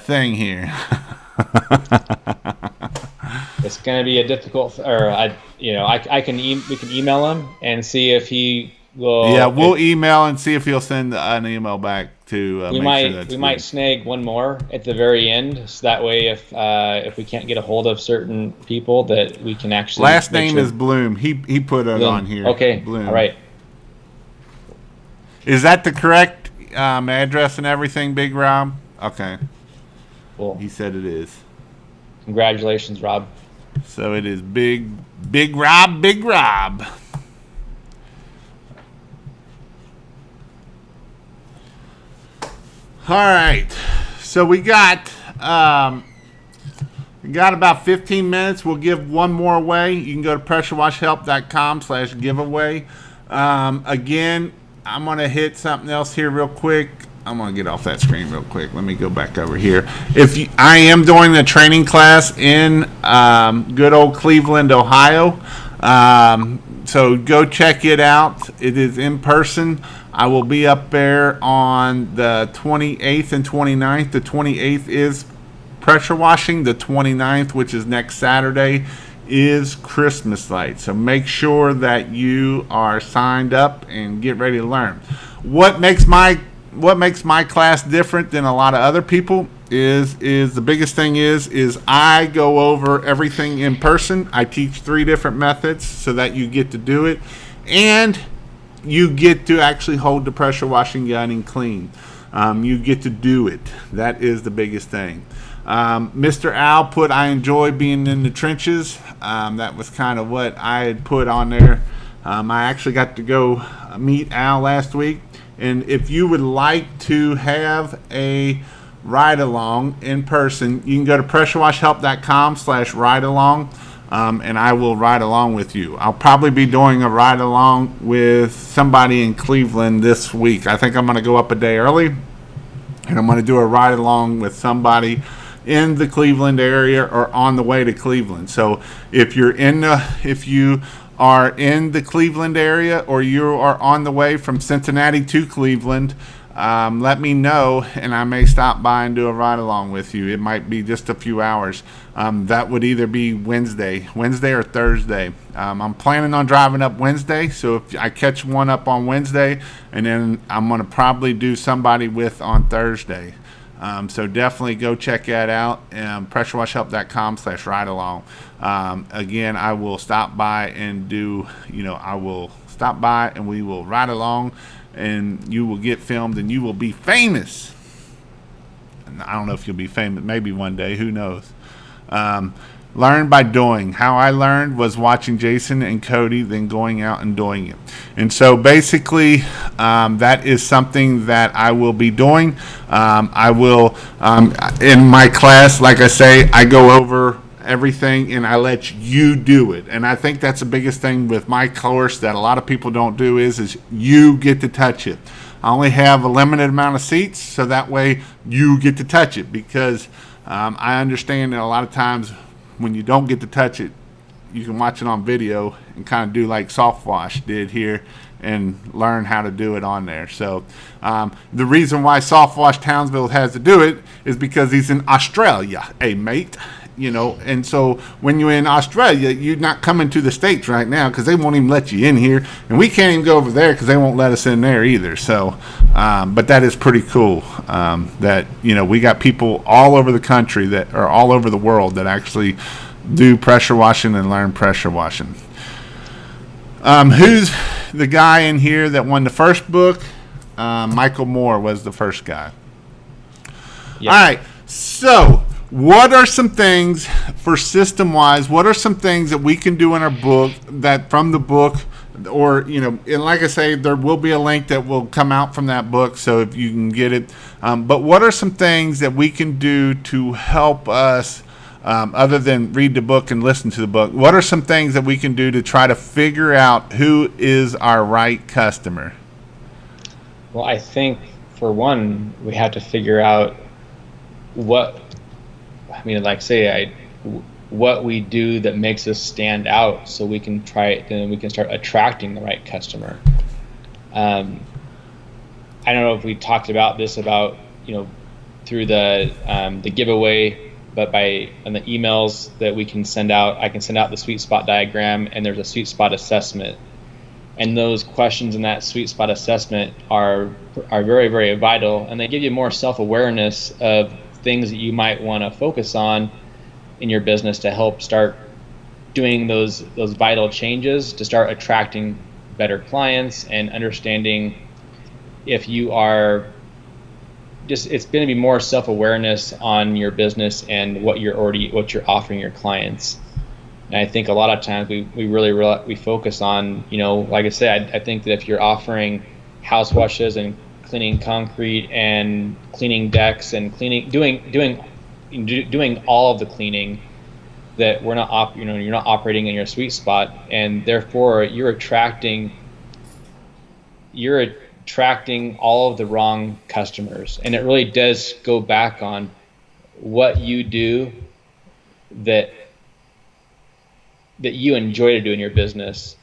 thing here. It's going to be a difficult, we can email him and see if he will. Yeah, we'll email and see if he'll send an email back to we might snag one more at the very end, so that way if we can't get a hold of certain people, that we can actually. Last name is Bloom. He put it on here. Okay. Bloom. All right. Is that the correct address and everything, Big Rob? Okay. Cool. He said it is. Congratulations, Rob. So it is Big Rob, Big Rob. All right. So we got about 15 minutes. We'll give one more away. You can go to pressurewashhelp.com/giveaway. Again, I'm going to hit something else here real quick. I'm going to get off that screen real quick. Let me go back over here. I am doing a training class in good old Cleveland, Ohio. So go check it out. It is in person. I will be up there on the 28th and 29th. The 28th is pressure washing. The 29th, which is next Saturday, is Christmas lights. So make sure that you are signed up and get ready to learn. What makes my class different than a lot of other people is the biggest thing is I go over everything in person. I teach 3 different methods so that you get to do it, and you get to actually hold the pressure washing gun and clean. You get to do it. That is the biggest thing. Mr. Al put, I enjoy being in the trenches. That was kind of what I had put on there. I actually got to go meet Al last week. And if you would like to have a ride-along in person, you can go to pressurewashhelp.com/ride-along, and I will ride along with you. I'll probably be doing a ride-along with somebody in Cleveland this week. I think I'm going to go up a day early, and I'm going to do a ride-along with somebody in the Cleveland area or on the way to Cleveland. So if you are in the Cleveland area or you are on the way from Cincinnati to Cleveland, let me know, and I may stop by and do a ride along with you. It might be just a few hours. That would either be Wednesday or Thursday. I'm planning on driving up Wednesday, so if I catch one up on Wednesday, and then I'm going to probably do somebody with on Thursday. So definitely go check that out. pressurewashhelp.com/ride-along. Again, I will stop by and we will ride along, and you will get filmed, and you will be famous. And I don't know if you'll be famous, maybe one day, who knows. Learn by doing. How I learned was watching Jason and Cody, then going out and doing it. And so basically, that is something that I will be doing. I will, in my class, like I say, I go over everything and I let you do it. And I think that's the biggest thing with my course that a lot of people don't do is you get to touch it. I only have a limited amount of seats, so that way you get to touch it, because I understand that a lot of times when you don't get to touch it, you can watch it on video and kind of do like Soft Wash did here and learn how to do it on there. So the reason why Soft Wash Townsville has to do it is because he's in Australia, mate. And so when you're in Australia, you're not coming to the States right now because they won't even let you in here, and we can't even go over there because they won't let us in there either. So, but that is pretty cool that we got people all over the country that are all over the world that actually do pressure washing and learn pressure washing. Who's the guy in here that won the first book? Michael Moore was the first guy. Yep. All right, so what are some things for system-wise? What are some things that we can do in our book that from the book, or and like I say, there will be a link that will come out from that book, so if you can get it. But what are some things that we can do to help us other than read the book and listen to the book, what are some things that we can do to try to figure out who is our right customer? Well, I think for one, we have to figure out what, I mean, like say, what we do that makes us stand out, so we can then we can start attracting the right customer. I don't know if we talked about this through the giveaway, but on the emails that we can send out, I can send out the sweet spot diagram, and there's a sweet spot assessment. And those questions in that sweet spot assessment are very, very vital, and they give you more self-awareness of things that you might want to focus on in your business to help start doing those vital changes, to start attracting better clients and understanding if you are it's going to be more self-awareness on your business and what you're offering your clients. And I think a lot of times we really focus on, like I said, I think that if you're offering house washes and cleaning concrete and cleaning decks and doing all of the cleaning, that you're not operating in your sweet spot, and therefore you're attracting all of the wrong customers. And it really does go back on what you do that you enjoy to do in your business,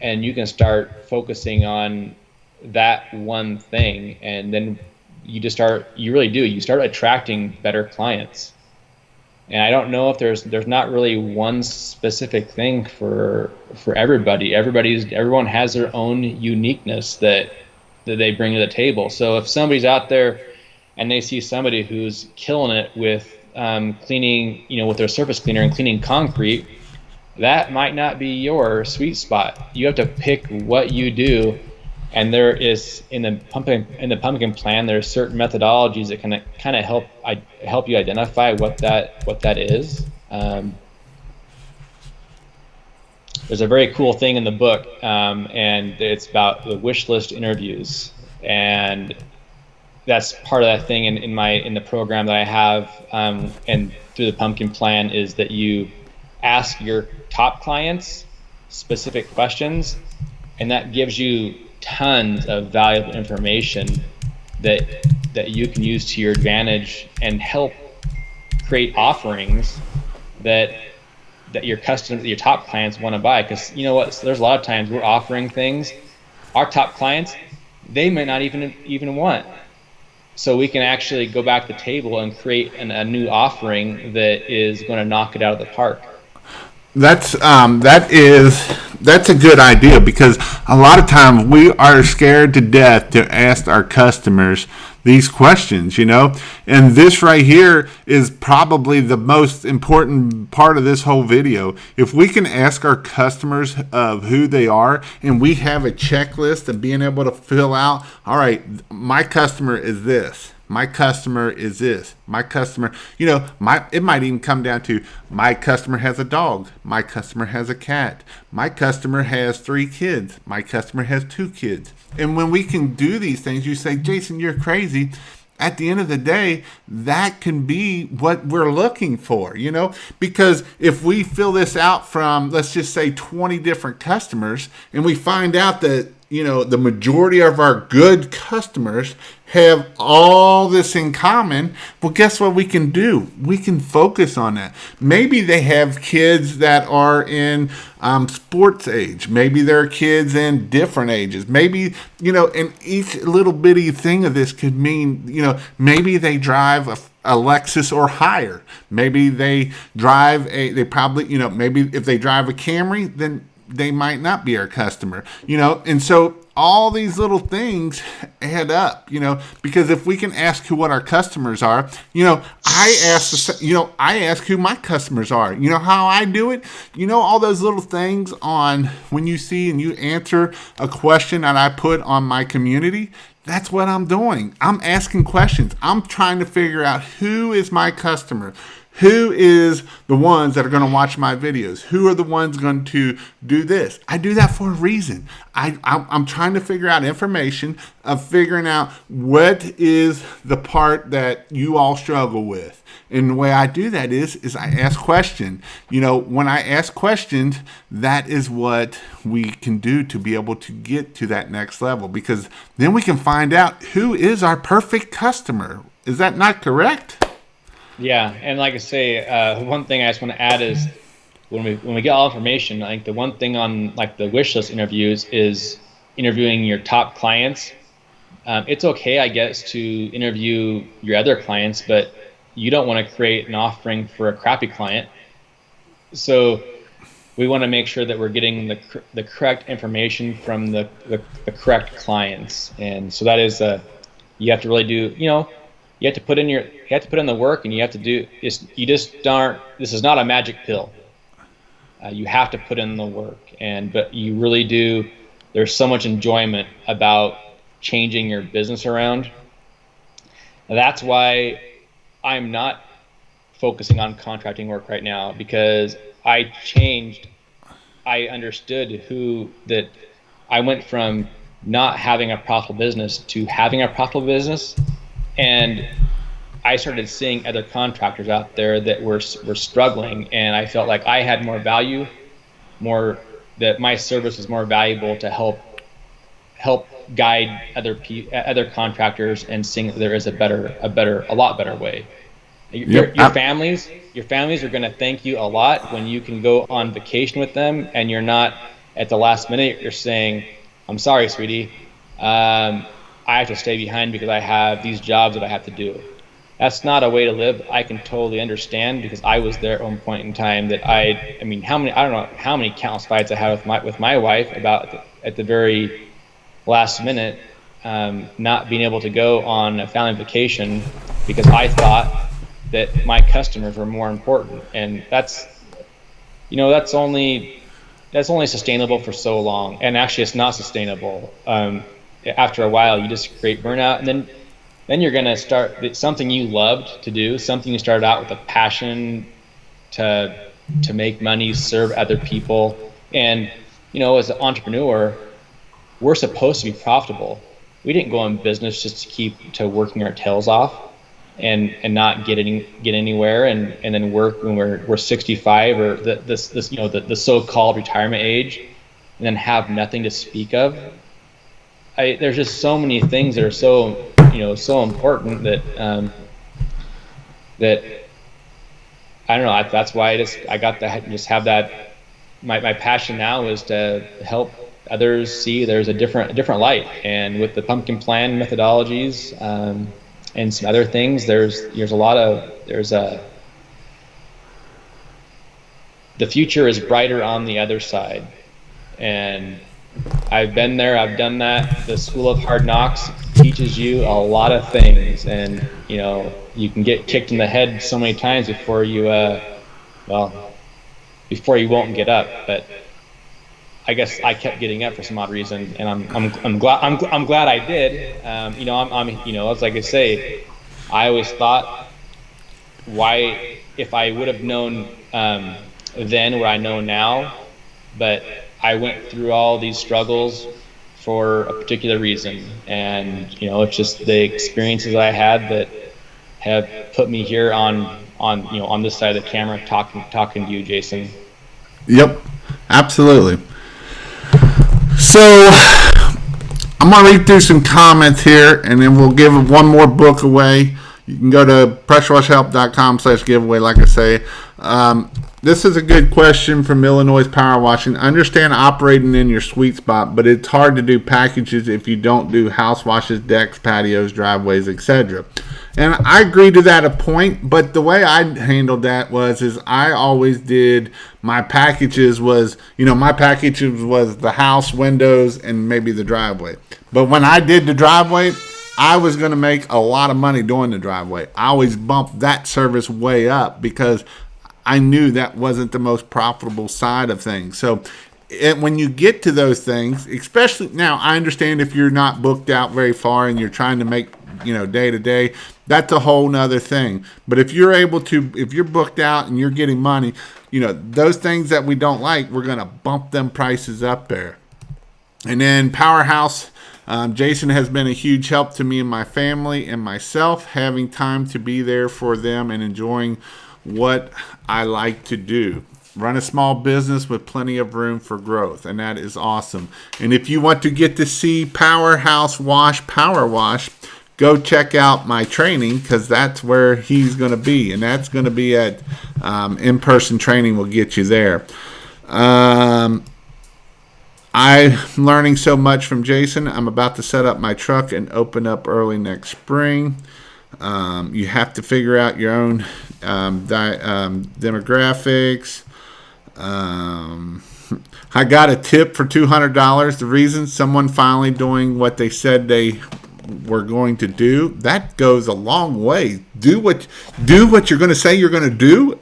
and you can start focusing on that one thing, and then you start attracting better clients. And I don't know if there's not really one specific thing for everybody. Everyone has their own uniqueness that they bring to the table. So if somebody's out there and they see somebody who's killing it with cleaning, with their surface cleaner and cleaning concrete, that might not be your sweet spot. You have to pick what you do, and there is in the pumpkin plan, there's certain methodologies that can kind of help you identify what that is. There's a very cool thing in the book, and it's about the wish list interviews, and that's part of that thing in the program that I have, and through the pumpkin plan, is that you ask your top clients specific questions, and that gives you tons of valuable information that you can use to your advantage and help create offerings that your top clients want to buy. Because you know what, there's a lot of times we're offering things our top clients they may not even want. So we can actually go back to the table and create a new offering that is going to knock it out of the park. That's a good idea, because a lot of times we are scared to death to ask our customers these questions, and this right here is probably the most important part of this whole video. If we can ask our customers of who they are, and we have a checklist of being able to fill out, all right, my customer is this. My customer is this. My customer, it might even come down to my customer has a dog. My customer has a cat. My customer has 3 kids. My customer has 2 kids. And when we can do these things, you say, Jason, you're crazy. At the end of the day, that can be what we're looking for, because if we fill this out from, let's just say 20 different customers, and we find out that, the majority of our good customers have all this in common, well, guess what we can do? We can focus on that. Maybe they have kids that are in sports age. Maybe there are kids in different ages.Maybe, and each little bitty thing of this could mean, maybe they drive a Lexus or higher. Maybe they drive maybe if they drive a Camry, then they might not be our customer, and so all these little things add up, because if we can ask what our customers are, I ask who my customers are. How I do it, all those little things on when you see and you answer a question that I put on my community. That's what I'm doing. I'm asking questions. I'm trying to figure out who is my customer. Who is the ones that are going to watch my videos? Who are the ones going to do this? I do that for a reason. I'm trying to figure out information of figuring out what is the part that you all struggle with. And the way I do that is I ask questions. When I ask questions, that is what we can do to be able to get to that next level, because then we can find out who is our perfect customer. Is that not correct? Yeah, and like I say, one thing I just want to add is when we get all information, I think the one thing on like the wish list interviews is interviewing your top clients. It's okay, I guess, to interview your other clients, but you don't want to create an offering for a crappy client. So we want to make sure that we're getting the correct information from the correct clients, and so that is you have to really do, you have to put in the work, and you have to do this. This is not a magic pill. You have to put in the work, but you really do. There's so much enjoyment about changing your business around. And that's why I'm not focusing on contracting work right now, because I understood that I went from not having a profitable business to having a profitable business, and I started seeing other contractors out there that were struggling, and I felt like I had more value, that my service was more valuable to help guide other contractors and seeing that there is a lot better way. Your families are going to thank you a lot when you can go on vacation with them, and you're not at the last minute you're saying, "I'm sorry, sweetie, I have to stay behind because I have these jobs that I have to do." That's not a way to live. I can totally understand, because I was there at one point in time that I don't know how many countless fights I had with my wife about at the very last minute not being able to go on a family vacation because I thought that my customers were more important, and that's only sustainable for so long, and actually it's not sustainable. After a while, you just create burnout, and then you're going to start something you loved to do, something you started out with a passion to make money, serve other people. And as an entrepreneur, we're supposed to be profitable. We didn't go in business just to keep working our tails off and not get anywhere, and then work when we're 65 or the so-called retirement age, and then have nothing to speak of. There's just so many things that are so important that I don't know. That's why I got to just have that. My passion now is to help others see there's a different light, and with the pumpkin plan methodologies and some other things, the future is brighter on the other side, and I've been there, I've done that. The School of Hard Knocks teaches you a lot of things, and you can get kicked in the head so many times before you won't get up. But I guess I kept getting up for some odd reason, and I'm glad I did. It's like I say, I always thought, why, if I would have known then what I know now, but I went through all these struggles for a particular reason, and it's just the experiences I had that have put me here on this side of the camera talking to you, Jason. Yep, absolutely. So I'm going to read through some comments here, and then we'll give one more book away. You can go to pressurewashhelp.com/giveaway, like I say. This is a good question from Illinois Power Washing. Understand operating in your sweet spot, but it's hard to do packages if you don't do house washes, decks, patios, driveways, etc. And I agree to that a point, but the way I handled that is I always did my packages was the house, windows, and maybe the driveway. But when I did the driveway, I was going to make a lot of money doing the driveway. I always bumped that service way up because I knew that wasn't the most profitable side of things. So when you get to those things, especially now, I understand if you're not booked out very far and you're trying to make, day to day, that's a whole nother thing. But if you're booked out and you're getting money, those things that we don't like, we're going to bump them prices up there. And then Powerhouse, Jason has been a huge help to me and my family and myself, having time to be there for them and enjoying what I like to do. Run a small business with plenty of room for growth, and that is awesome. And if you want to get to see Powerhouse Power Wash, go check out my training, because that's where he's going to be, and that's going to be at in-person training will get you there. I'm learning so much from Jason. I'm about to set up my truck and open up early next spring. You have to figure out your own demographics. I got a tip for $200. The reason, someone finally doing what they said they were going to do. That goes a long way. Do what you're going to say you're going to do.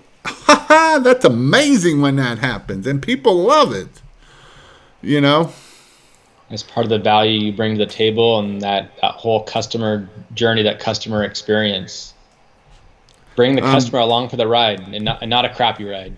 That's amazing when that happens, and people love it. As part of the value you bring to the table, and that whole customer journey, that customer experience. Bring the customer along for the ride, and not a crappy ride.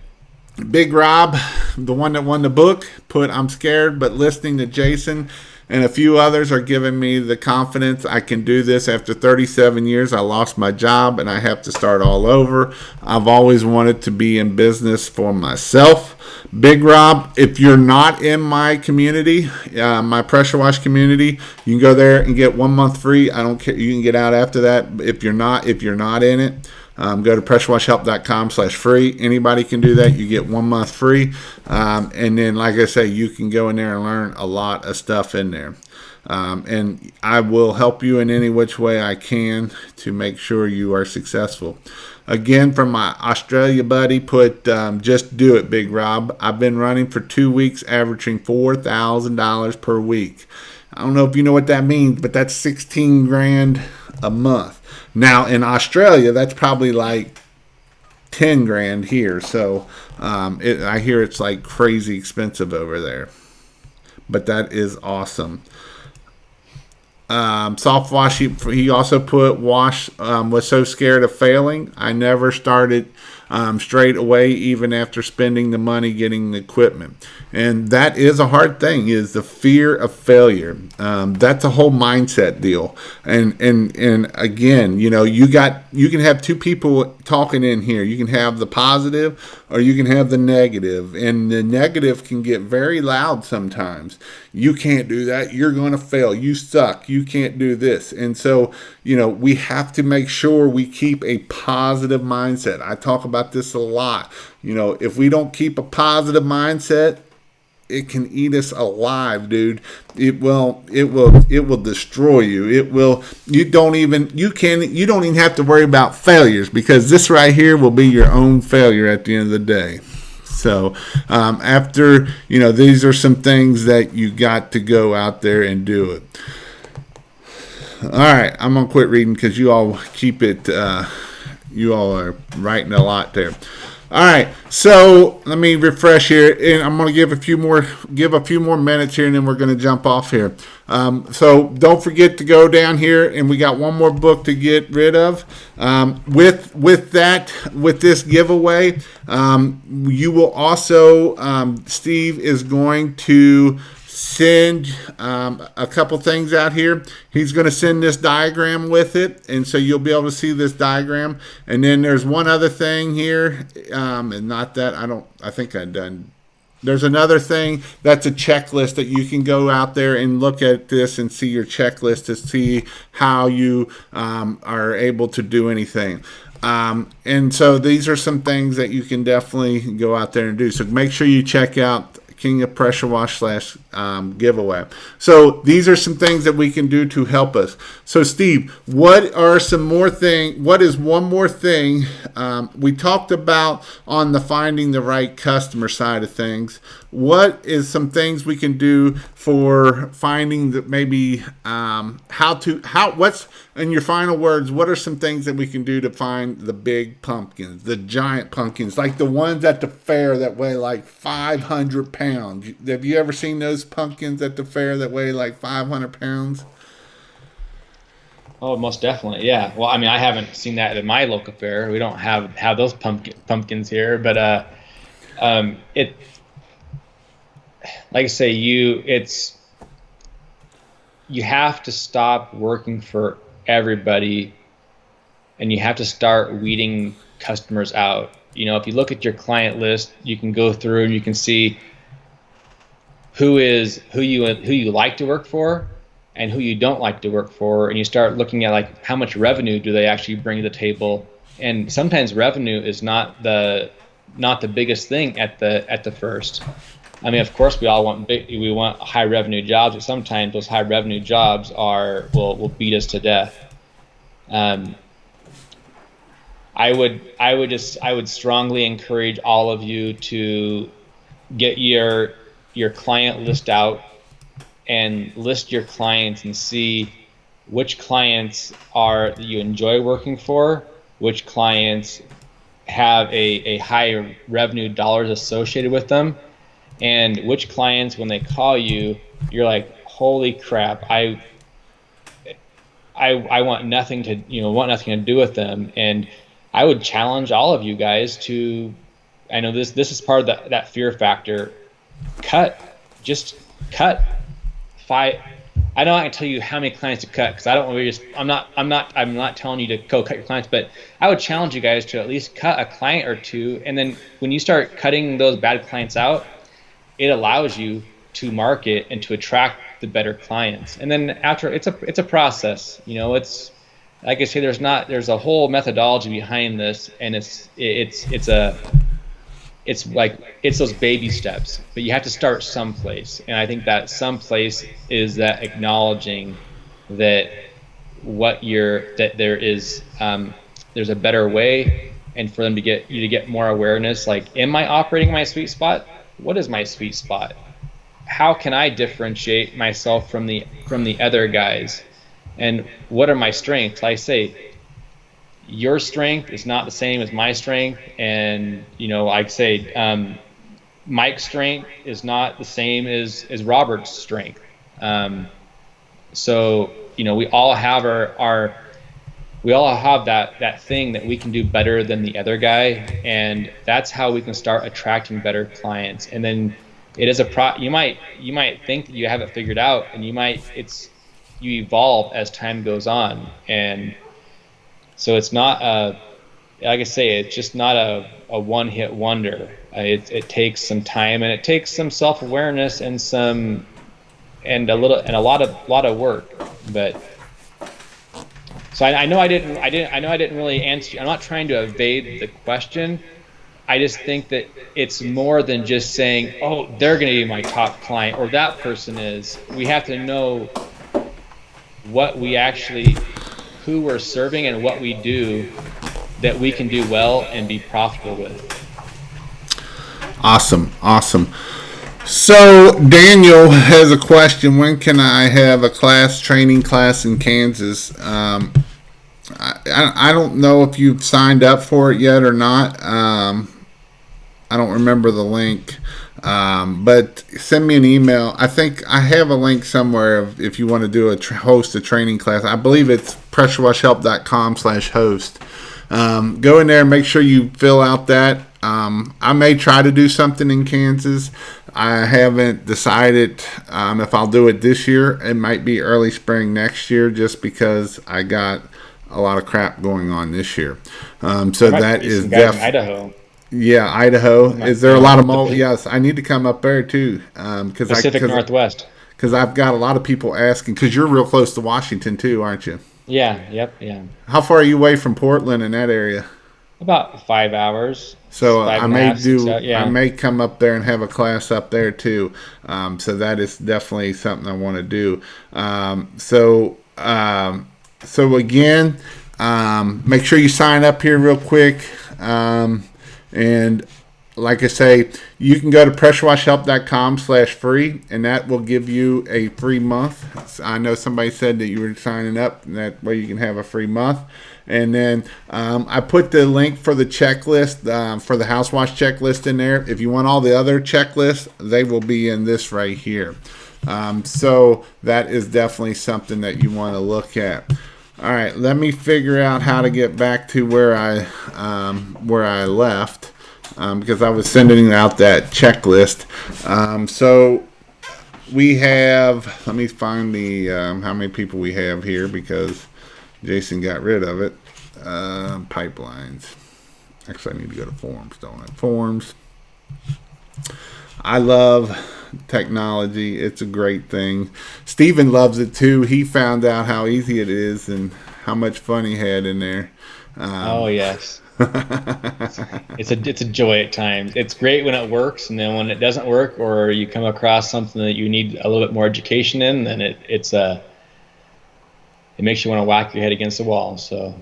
Big Rob, the one that won the book, put "I'm scared, but listening to Jason and a few others are giving me the confidence I can do this. After 37 years, I lost my job and I have to start all over. I've always wanted to be in business for myself." Big Rob, if you're not in my community, my pressure wash community, you can go there and get 1 month free. I don't care. You can get out after that. If you're not in it, go to pressurewashhelp.com/free. Anybody can do that. You get 1 month free. And then, like I say, you can go in there and learn a lot of stuff in there. And I will help you in any which way I can to make sure you are successful. Again, from my Australia buddy, put "just do it, Big Rob. I've been running for 2 weeks, averaging $4,000 per week." I don't know if you know what that means, but that's 16 grand a month. Now in Australia, that's probably like 10 grand here. So I hear it's like crazy expensive over there, but that is awesome. Soft wash, he also put "wash was so scared of failing, I never started straight away, even after spending the money getting the equipment." And that is a hard thing, is the fear of failure. That's a whole mindset deal. And again, you can have two people talking in here. You can have the positive or you can have the negative, and the negative can get very loud sometimes. "You can't do that. You're going to fail. You suck. You can't do this." And so, we have to make sure we keep a positive mindset. I talk about this a lot. If we don't keep a positive mindset, it can eat us alive, dude. It will destroy you. You don't even have to worry about failures, because this right here will be your own failure at the end of the day. So after, these are some things that you got to go out there and do it. All right, I'm going to quit reading because you all keep it, you all are writing a lot there. All right, so let me refresh here, and I'm going to give a few more minutes here, and then we're going to jump off here. So don't forget to go down here, and we got one more book to get rid of. With this giveaway, you will also, Steve is going to send a couple things out here. He's going to send this diagram with it, and so you'll be able to see this diagram. And then there's one other thing here, and not that I think I'm done. There's another thing that's a checklist that you can go out there and look at this and see your checklist to see how you are able to do anything. And so these are some things that you can definitely go out there and do. So make sure you check out King of Pressure Wash / giveaway. So these are some things that we can do to help us. So Steve, what is one more thing we talked about on the finding the right customer side of things? What is some things we can do for finding that maybe what's in your final words, what are some things that we can do to find the big pumpkins, the giant pumpkins, like the ones at the fair that weigh like 500 pounds? pound. Have you ever seen those pumpkins at the fair that weigh like 500 pounds? Oh, most definitely. Yeah. Well, I mean, I haven't seen that at my local fair. We don't have those pumpkins here, but it like I say, you have to stop working for everybody, and you have to start weeding customers out. If you look at your client list, you can go through and you can see who you like to work for and who you don't like to work for, and you start looking at like how much revenue do they actually bring to the table. And sometimes revenue is not the biggest thing at the first. I mean, of course, we want high revenue jobs, but sometimes those high revenue jobs will beat us to death. Um, I would strongly encourage all of you to get your client list out and list your clients and see which clients are that you enjoy working for, which clients have a high revenue dollars associated with them, and which clients, when they call you, you're like, holy crap, I want nothing to do with them. And I would challenge all of you guys to, I know this is part of that fear factor. Just cut five. I know I can tell you how many clients to cut, because I don't want to I'm not telling you to go cut your clients, but I would challenge you guys to at least cut a client or two. And then when you start cutting those bad clients out, it allows you to market and to attract the better clients. And then after, it's a process. It's like I say, there's a whole methodology behind this, and it's those baby steps, but you have to start someplace. And I think that someplace is that acknowledging that there's a better way, and for them to get more awareness. Like, am I operating my sweet spot? What is my sweet spot? How can I differentiate myself from the other guys? And what are my strengths? I say, your strength is not the same as my strength, and I'd say Mike's strength is not the same as Robert's strength. So we all have that thing that we can do better than the other guy, and that's how we can start attracting better clients. And then it is you might think that you have it figured out, and you evolve as time goes on. And so it's not like I say, it's just not a one-hit wonder. It takes some time, and it takes some self-awareness and a lot of work. But so I know I didn't really answer. I'm not trying to evade the question. I just think that it's more than just saying, oh, they're going to be my top client, or that person is. We have to know who we're serving and what we do that we can do well and be profitable with. Awesome. So Daniel has a question. When can I have a training class in Kansas? I don't know if you've signed up for it yet or not. I don't remember the link, but send me an email. I think I have a link somewhere if you want to do host a training class. I believe it's pressurewashhelp.com/host. Go in there and make sure you fill out that. I may try to do something in Kansas. I haven't decided if I'll do it this year. It might be early spring next year, just because I got a lot of crap going on this year. So that is definitely Idaho. Yeah, Idaho. Is there a lot of mold? Yes, I need to come up there too. Pacific Northwest. Because I've got a lot of people asking. Because you're real close to Washington too, aren't you? Yeah. Yep. Yeah. How far are you away from Portland in that area? About 5 hours. So I may come up there and have a class up there too. So that is definitely something I want to do. So again, make sure you sign up here real quick. And like I say, you can go to pressurewashhelp.com/free, and that will give you a free month. I know somebody said that you were signing up, and that way you can have a free month. And then I put the link for the checklist, for the house wash checklist in there. If you want all the other checklists, they will be in this right here. So that is definitely something that you want to look at. All right, let me figure out how to get back to where I left, because I was sending out that checklist. So we have, let me find the how many people we have here, because Jason got rid of it. Pipelines. Actually, I need to go to forms, don't I? Forms. I love technology. It's a great thing. Steven loves it too. He found out how easy it is and how much fun he had in there. Oh yes. It's a joy at times. It's great when it works, and then when it doesn't work, or you come across something that you need a little bit more education in, then it makes you want to whack your head against the wall. So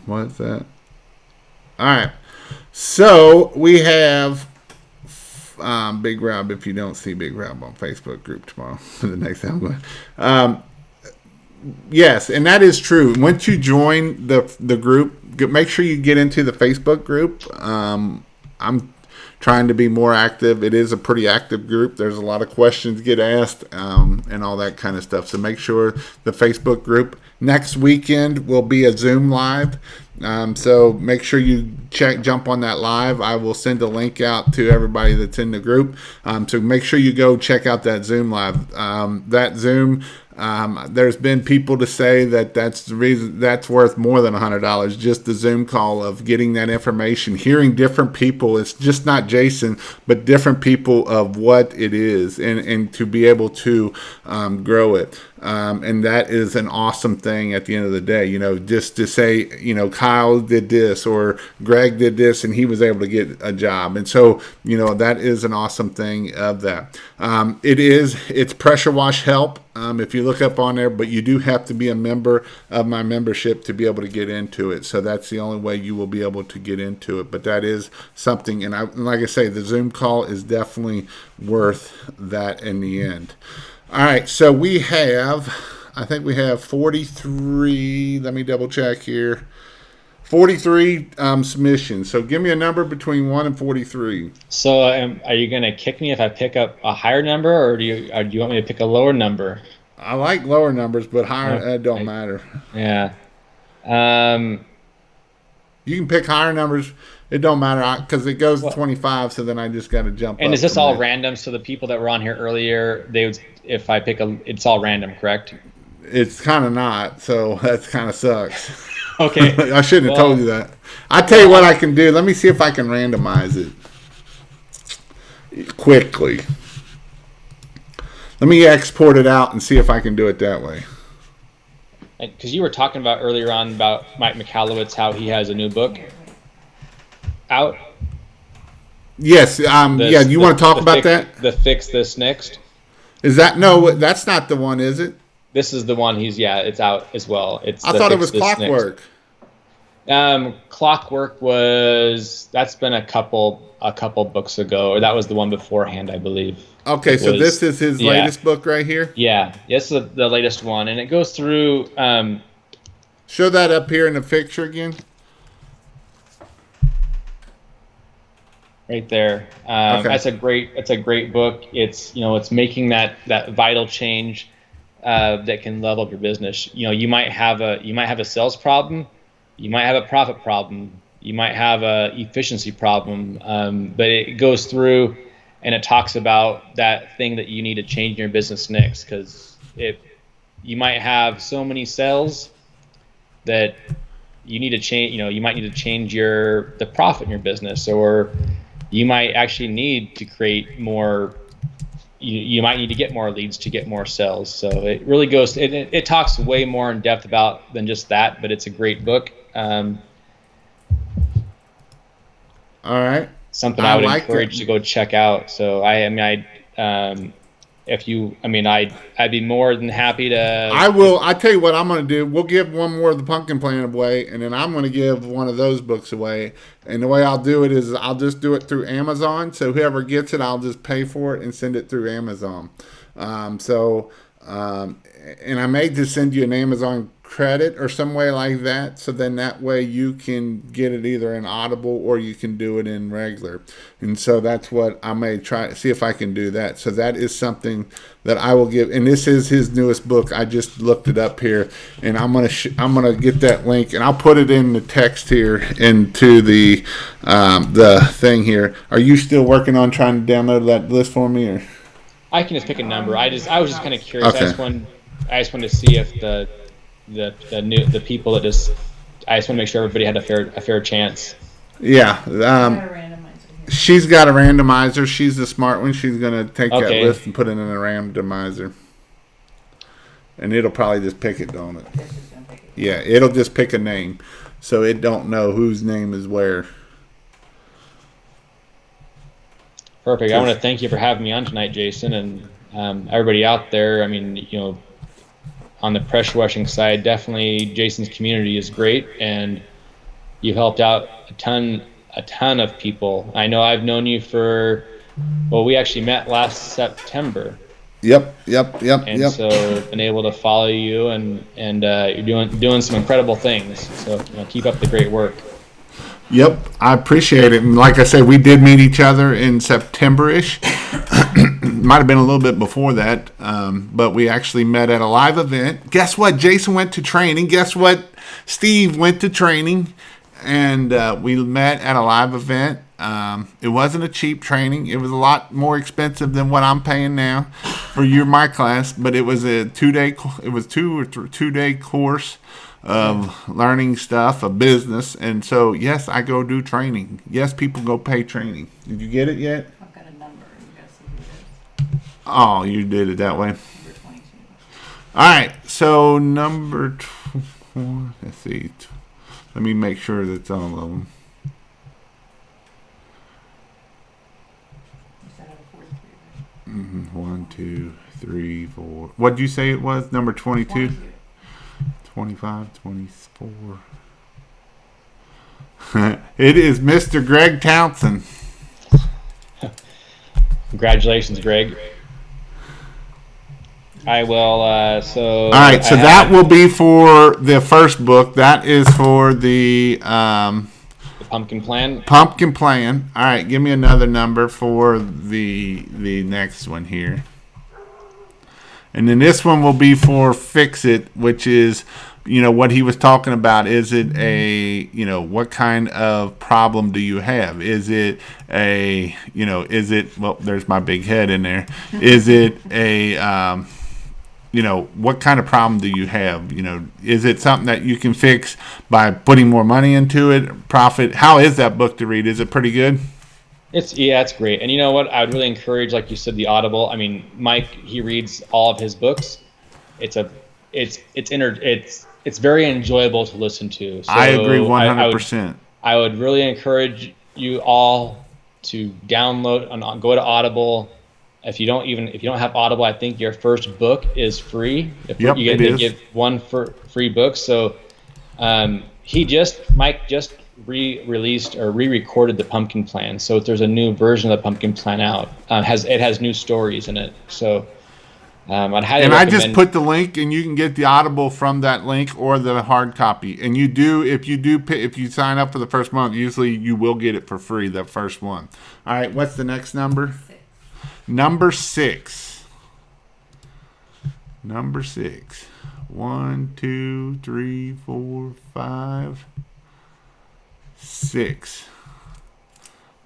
what's that? All right. So we have Big Rob. If you don't see Big Rob on Facebook group tomorrow, the next time I'm going. Yes, and that is true. Once you join the group, make sure you get into the Facebook group. I'm trying to be more active. It is a pretty active group. There's a lot of questions get asked, and all that kind of stuff. So make sure the Facebook group. Next weekend will be a Zoom live. So make sure you jump on that live. I will send a link out to everybody that's in the group. So make sure you go check out that Zoom live. That Zoom, there's been people to say that that's the reason that's worth more than $100. Just the Zoom call of getting that information, hearing different people. It's just not Jason, but different people of what it is, and to be able to grow it. And that is an awesome thing at the end of the day, just to say, Kyle did this or Greg did this and he was able to get a job. And so, that is an awesome thing of that. It's Pressure Wash Help. If you look up on there, but you do have to be a member of my membership to be able to get into it. So that's the only way you will be able to get into it. But that is something, and like I say, the Zoom call is definitely worth that in the end. All right, so I think we have 43, let me double check here, 43 submissions. So give me a number between 1 and 43. So are you going to kick me if I pick up a higher number, or do you want me to pick a lower number? I like lower numbers, but higher, it don't matter. Yeah. You can pick higher numbers. It don't matter because it goes to 25, so then I just got to jump up. And is this all random? So the people that were on here earlier, if I pick it's all random, correct? It's kind of not, so that kind of sucks. Okay. I shouldn't have told you that. I'll tell you what I can do. Let me see if I can randomize it quickly. Let me export it out and see if I can do it that way. Because you were talking about earlier on about Mike Michalowicz, how he has a new book out. Yes. You want to talk about that? The Fix This Next. Is that no? That's not the one, is it? This is the one. It's out as well. I thought it was Clockwork. Clockwork that's been a couple books ago, or that was the one beforehand, I believe. Okay, so this is his latest book right here? Yeah, this is the latest one, and it goes through... Show that up here in the picture again. Right there. Okay. That's a great book. It's making that vital change that can level up your business. You might have a sales problem, you might have a profit problem, you might have a efficiency problem, but it goes through and it talks about that thing that you need to change in your business next, because you might have so many sales that you need to change. You might need to change the profit in your business, or you might actually need to create more. You might need to get more leads to get more sales. So it really goes. It talks way more in depth about than just that, but it's a great book. All right. Something I would encourage you to go check out. So if you, I mean, I'd be more than happy to. I will. I tell you what I'm going to do. We'll give one more of the Pumpkin Plan away, and then I'm going to give one of those books away. And the way I'll do it is I'll just do it through Amazon. So whoever gets it, I'll just pay for it and send it through Amazon. And I may just send you an Amazon credit or some way like that, so then that way you can get it either in Audible or you can do it in regular. And so that's what I may try to see if I can do that. So that is something that I will give, and this is his newest book. I just looked it up here, and I'm gonna get that link, and I'll put it in the text here into the thing here. Are you still working on trying to download that list for me, or? I can just pick a number. I was just kind of curious. Okay. I just wanted to see if the people that just, I just want to make sure everybody had a fair chance. Yeah. She's got a randomizer. She's the smart one. She's gonna take that list and put it in a randomizer, and it'll probably just pick it, don't it? Yeah, it'll just pick a name, so it don't know whose name is where. Perfect. I want to thank you for having me on tonight, Jason, and everybody out there. I mean, on the pressure washing side, definitely Jason's community is great, and you've helped out a ton of people. I know I've known you we actually met last September. Yep. And so been able to follow you, and you're doing some incredible things. So keep up the great work. Yep, I appreciate it. And like I said, we did meet each other in September-ish. Might have been a little bit before that, but we actually met at a live event. Guess what? Jason went to training. Guess what? Steve went to training. And we met at a live event. It wasn't a cheap training. It was a lot more expensive than what I'm paying now for my class. But it was a 2-day. It was 2-day course of learning stuff, of business. And so, yes, I go do training. Yes, people go pay training. Did you get it yet? I've got a number. You got to see who it is. Oh, you did it that way. Number 22. All right. So number 4. Let's see. Let me make sure that's all of them. You said out of 43, right? 1, 2, 3, 4. What did you say it was? Number 22? 22. 25, 24. It is Mr. Greg Townsend. Congratulations, Greg. I will. All right, so that will be for the first book. That is for the Pumpkin Plan. Pumpkin Plan. All right, give me another number for the next one here. And then this one will be for Fix It, which is, what he was talking about. Is it what kind of problem do you have? Is it well, there's my big head in there. Is it what kind of problem do you have? Is it something that you can fix by putting more money into it? Profit? How is that book to read? Is it pretty good? It's great. And you know what? I would really encourage, like you said, the Audible. I mean, Mike, he reads all of his books. It's very enjoyable to listen to. So I agree 100%. I would really encourage you all to download and go to Audible. If you don't have Audible, I think your first book is free. Yep, you get one for free book. So Mike just re-released or re-recorded the Pumpkin Plan. So there's a new version of the Pumpkin Plan out. It has new stories in it. So I'd highly recommend. I just put the link, and you can get the Audible from that link or the hard copy. And if you sign up for the first month, usually you will get it for free, the first one. All right, what's the next number? 6. Number 6. Number 6. 1, 2, 3, 4, 5, 6.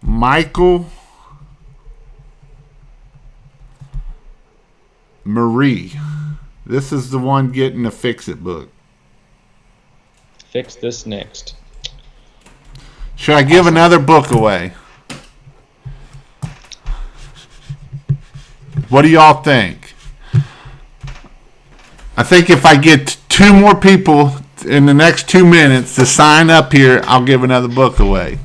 Michael Marie. This is the one getting the Fix It book. Fix this next. Should I give another book away? What do y'all think? I think if I get 2 more people in the next 2 minutes to sign up here, I'll give another book away.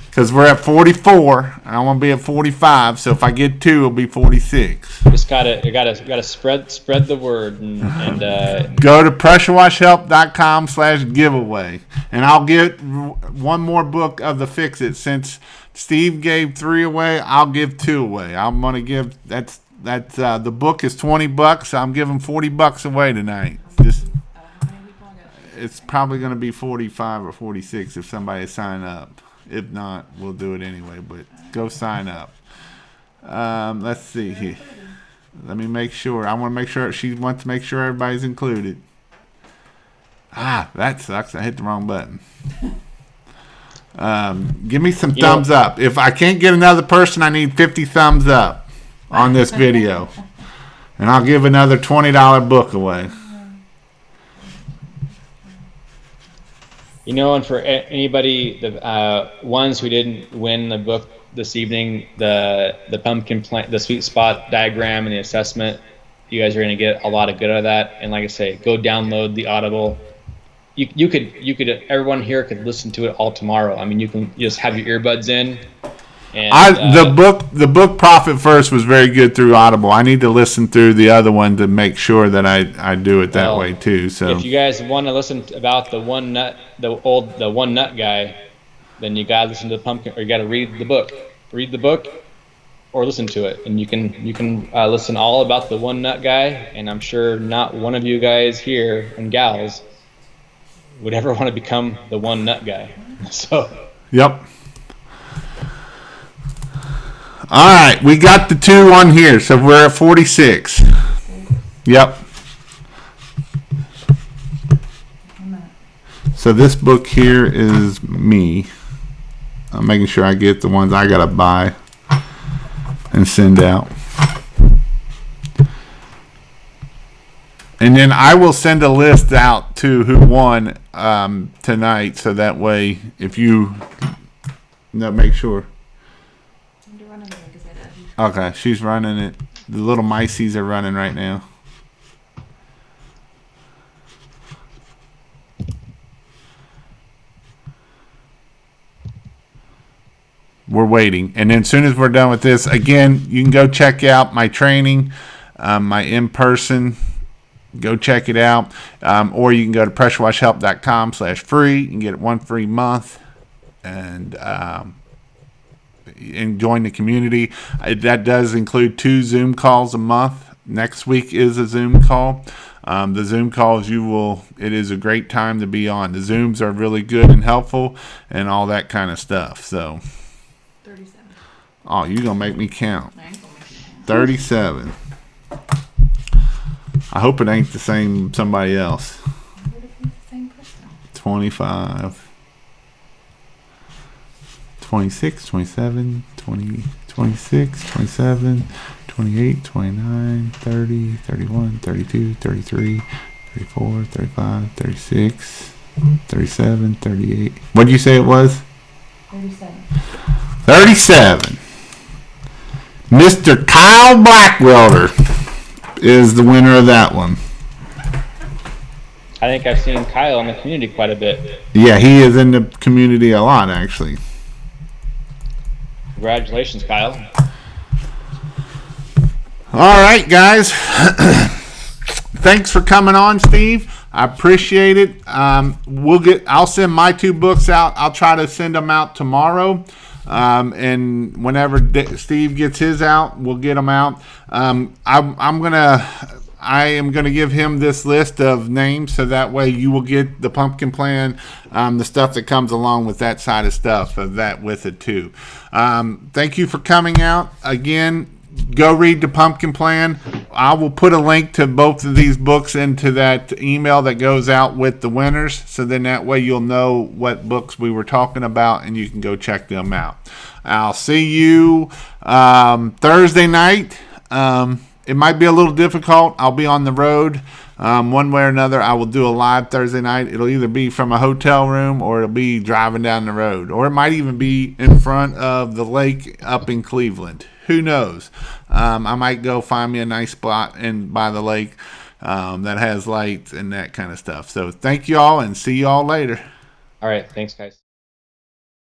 because we're at 44. And I want to be at 45. So if I get 2, it'll be 46. Just gotta spread the word and Go to pressurewashhelp.com/giveaway, and I'll get one more book of the Fix It. Since Steve gave 3 away, I'll give 2 away. I'm gonna give the book is $20. I'm giving $40 away tonight. Just it's probably gonna be 45 or 46 if somebody sign up. If not, we'll do it anyway. But go sign up. Let's see here. Let me make sure. I want to make sure she wants to make sure everybody's included. That sucks. I hit the wrong button. Give me some thumbs up. If I can't get another person, I need 50 thumbs up on this video. And I'll give another $20 book away. And for anybody, the ones who didn't win the book this evening, the pumpkin plant, the sweet spot diagram, and the assessment, you guys are going to get a lot of good out of that. And like I say, go download the Audible. You could everyone here could listen to it all tomorrow. I mean, you just have your earbuds in. And the book Profit First was very good through Audible. I need to listen through the other one to make sure that I do it that way too. So if you guys want to listen about the one nut guy, then you gotta listen to the pumpkin, or you gotta read the book. Read the book, or listen to it, and you can listen all about the one nut guy. And I'm sure not one of you guys here and gals would ever want to become the one nut guy. So. Yep. All right, we got the 2 on here, so we're at 46. Yep. So this book here is me. I'm making sure I get the ones I gotta buy and send out. And then I will send a list out to who won tonight, so that way if you make sure. Okay, she's running it. The little miceys are running right now. We're waiting. And then as soon as we're done with this, again, you can go check out my training, my in-person. Go check it out. Or you can go to pressurewashhelp.com/free and get 1 free month. And join the community. That does include 2 Zoom calls a month. Next week is a Zoom call. The Zoom calls it is a great time to be on. The Zooms are really good and helpful and all that kind of stuff. So 37. Oh, you're going to make me count. I ain't gonna make you count. 37. I hope it ain't the same somebody else. What if it's the same person? 25. 26, 27, 20, 26, 27, 28, 29, 30, 31, 32, 33, 34, 35, 36, 37, 38. What did you say it was? 37. 37. Mr. Kyle Blackwelder is the winner of that one. I think I've seen Kyle in the community quite a bit. Yeah, he is in the community a lot, actually. Congratulations, Kyle. All right, guys. Thanks for coming on, Steve. I appreciate it. I'll send my 2 books out. I'll try to send them out tomorrow. And whenever Steve gets his out, we'll get them out. I am gonna give him this list of names, so that way you will get the pumpkin plan, the stuff that comes along with that side of stuff of that with it too. Thank you for coming out again. Go read the pumpkin plan. I will put a link to both of these books into that email that goes out with the winners, so then that way you'll know what books we were talking about and you can go check them out. I'll see you Thursday night. It might be a little difficult. I'll be on the road. One way or another, I will do a live Thursday night. It'll either be from a hotel room or it'll be driving down the road. Or it might even be in front of the lake up in Cleveland. Who knows? I might go find me a nice spot by the lake that has lights and that kind of stuff. So thank you all and see you all later. All right. Thanks, guys.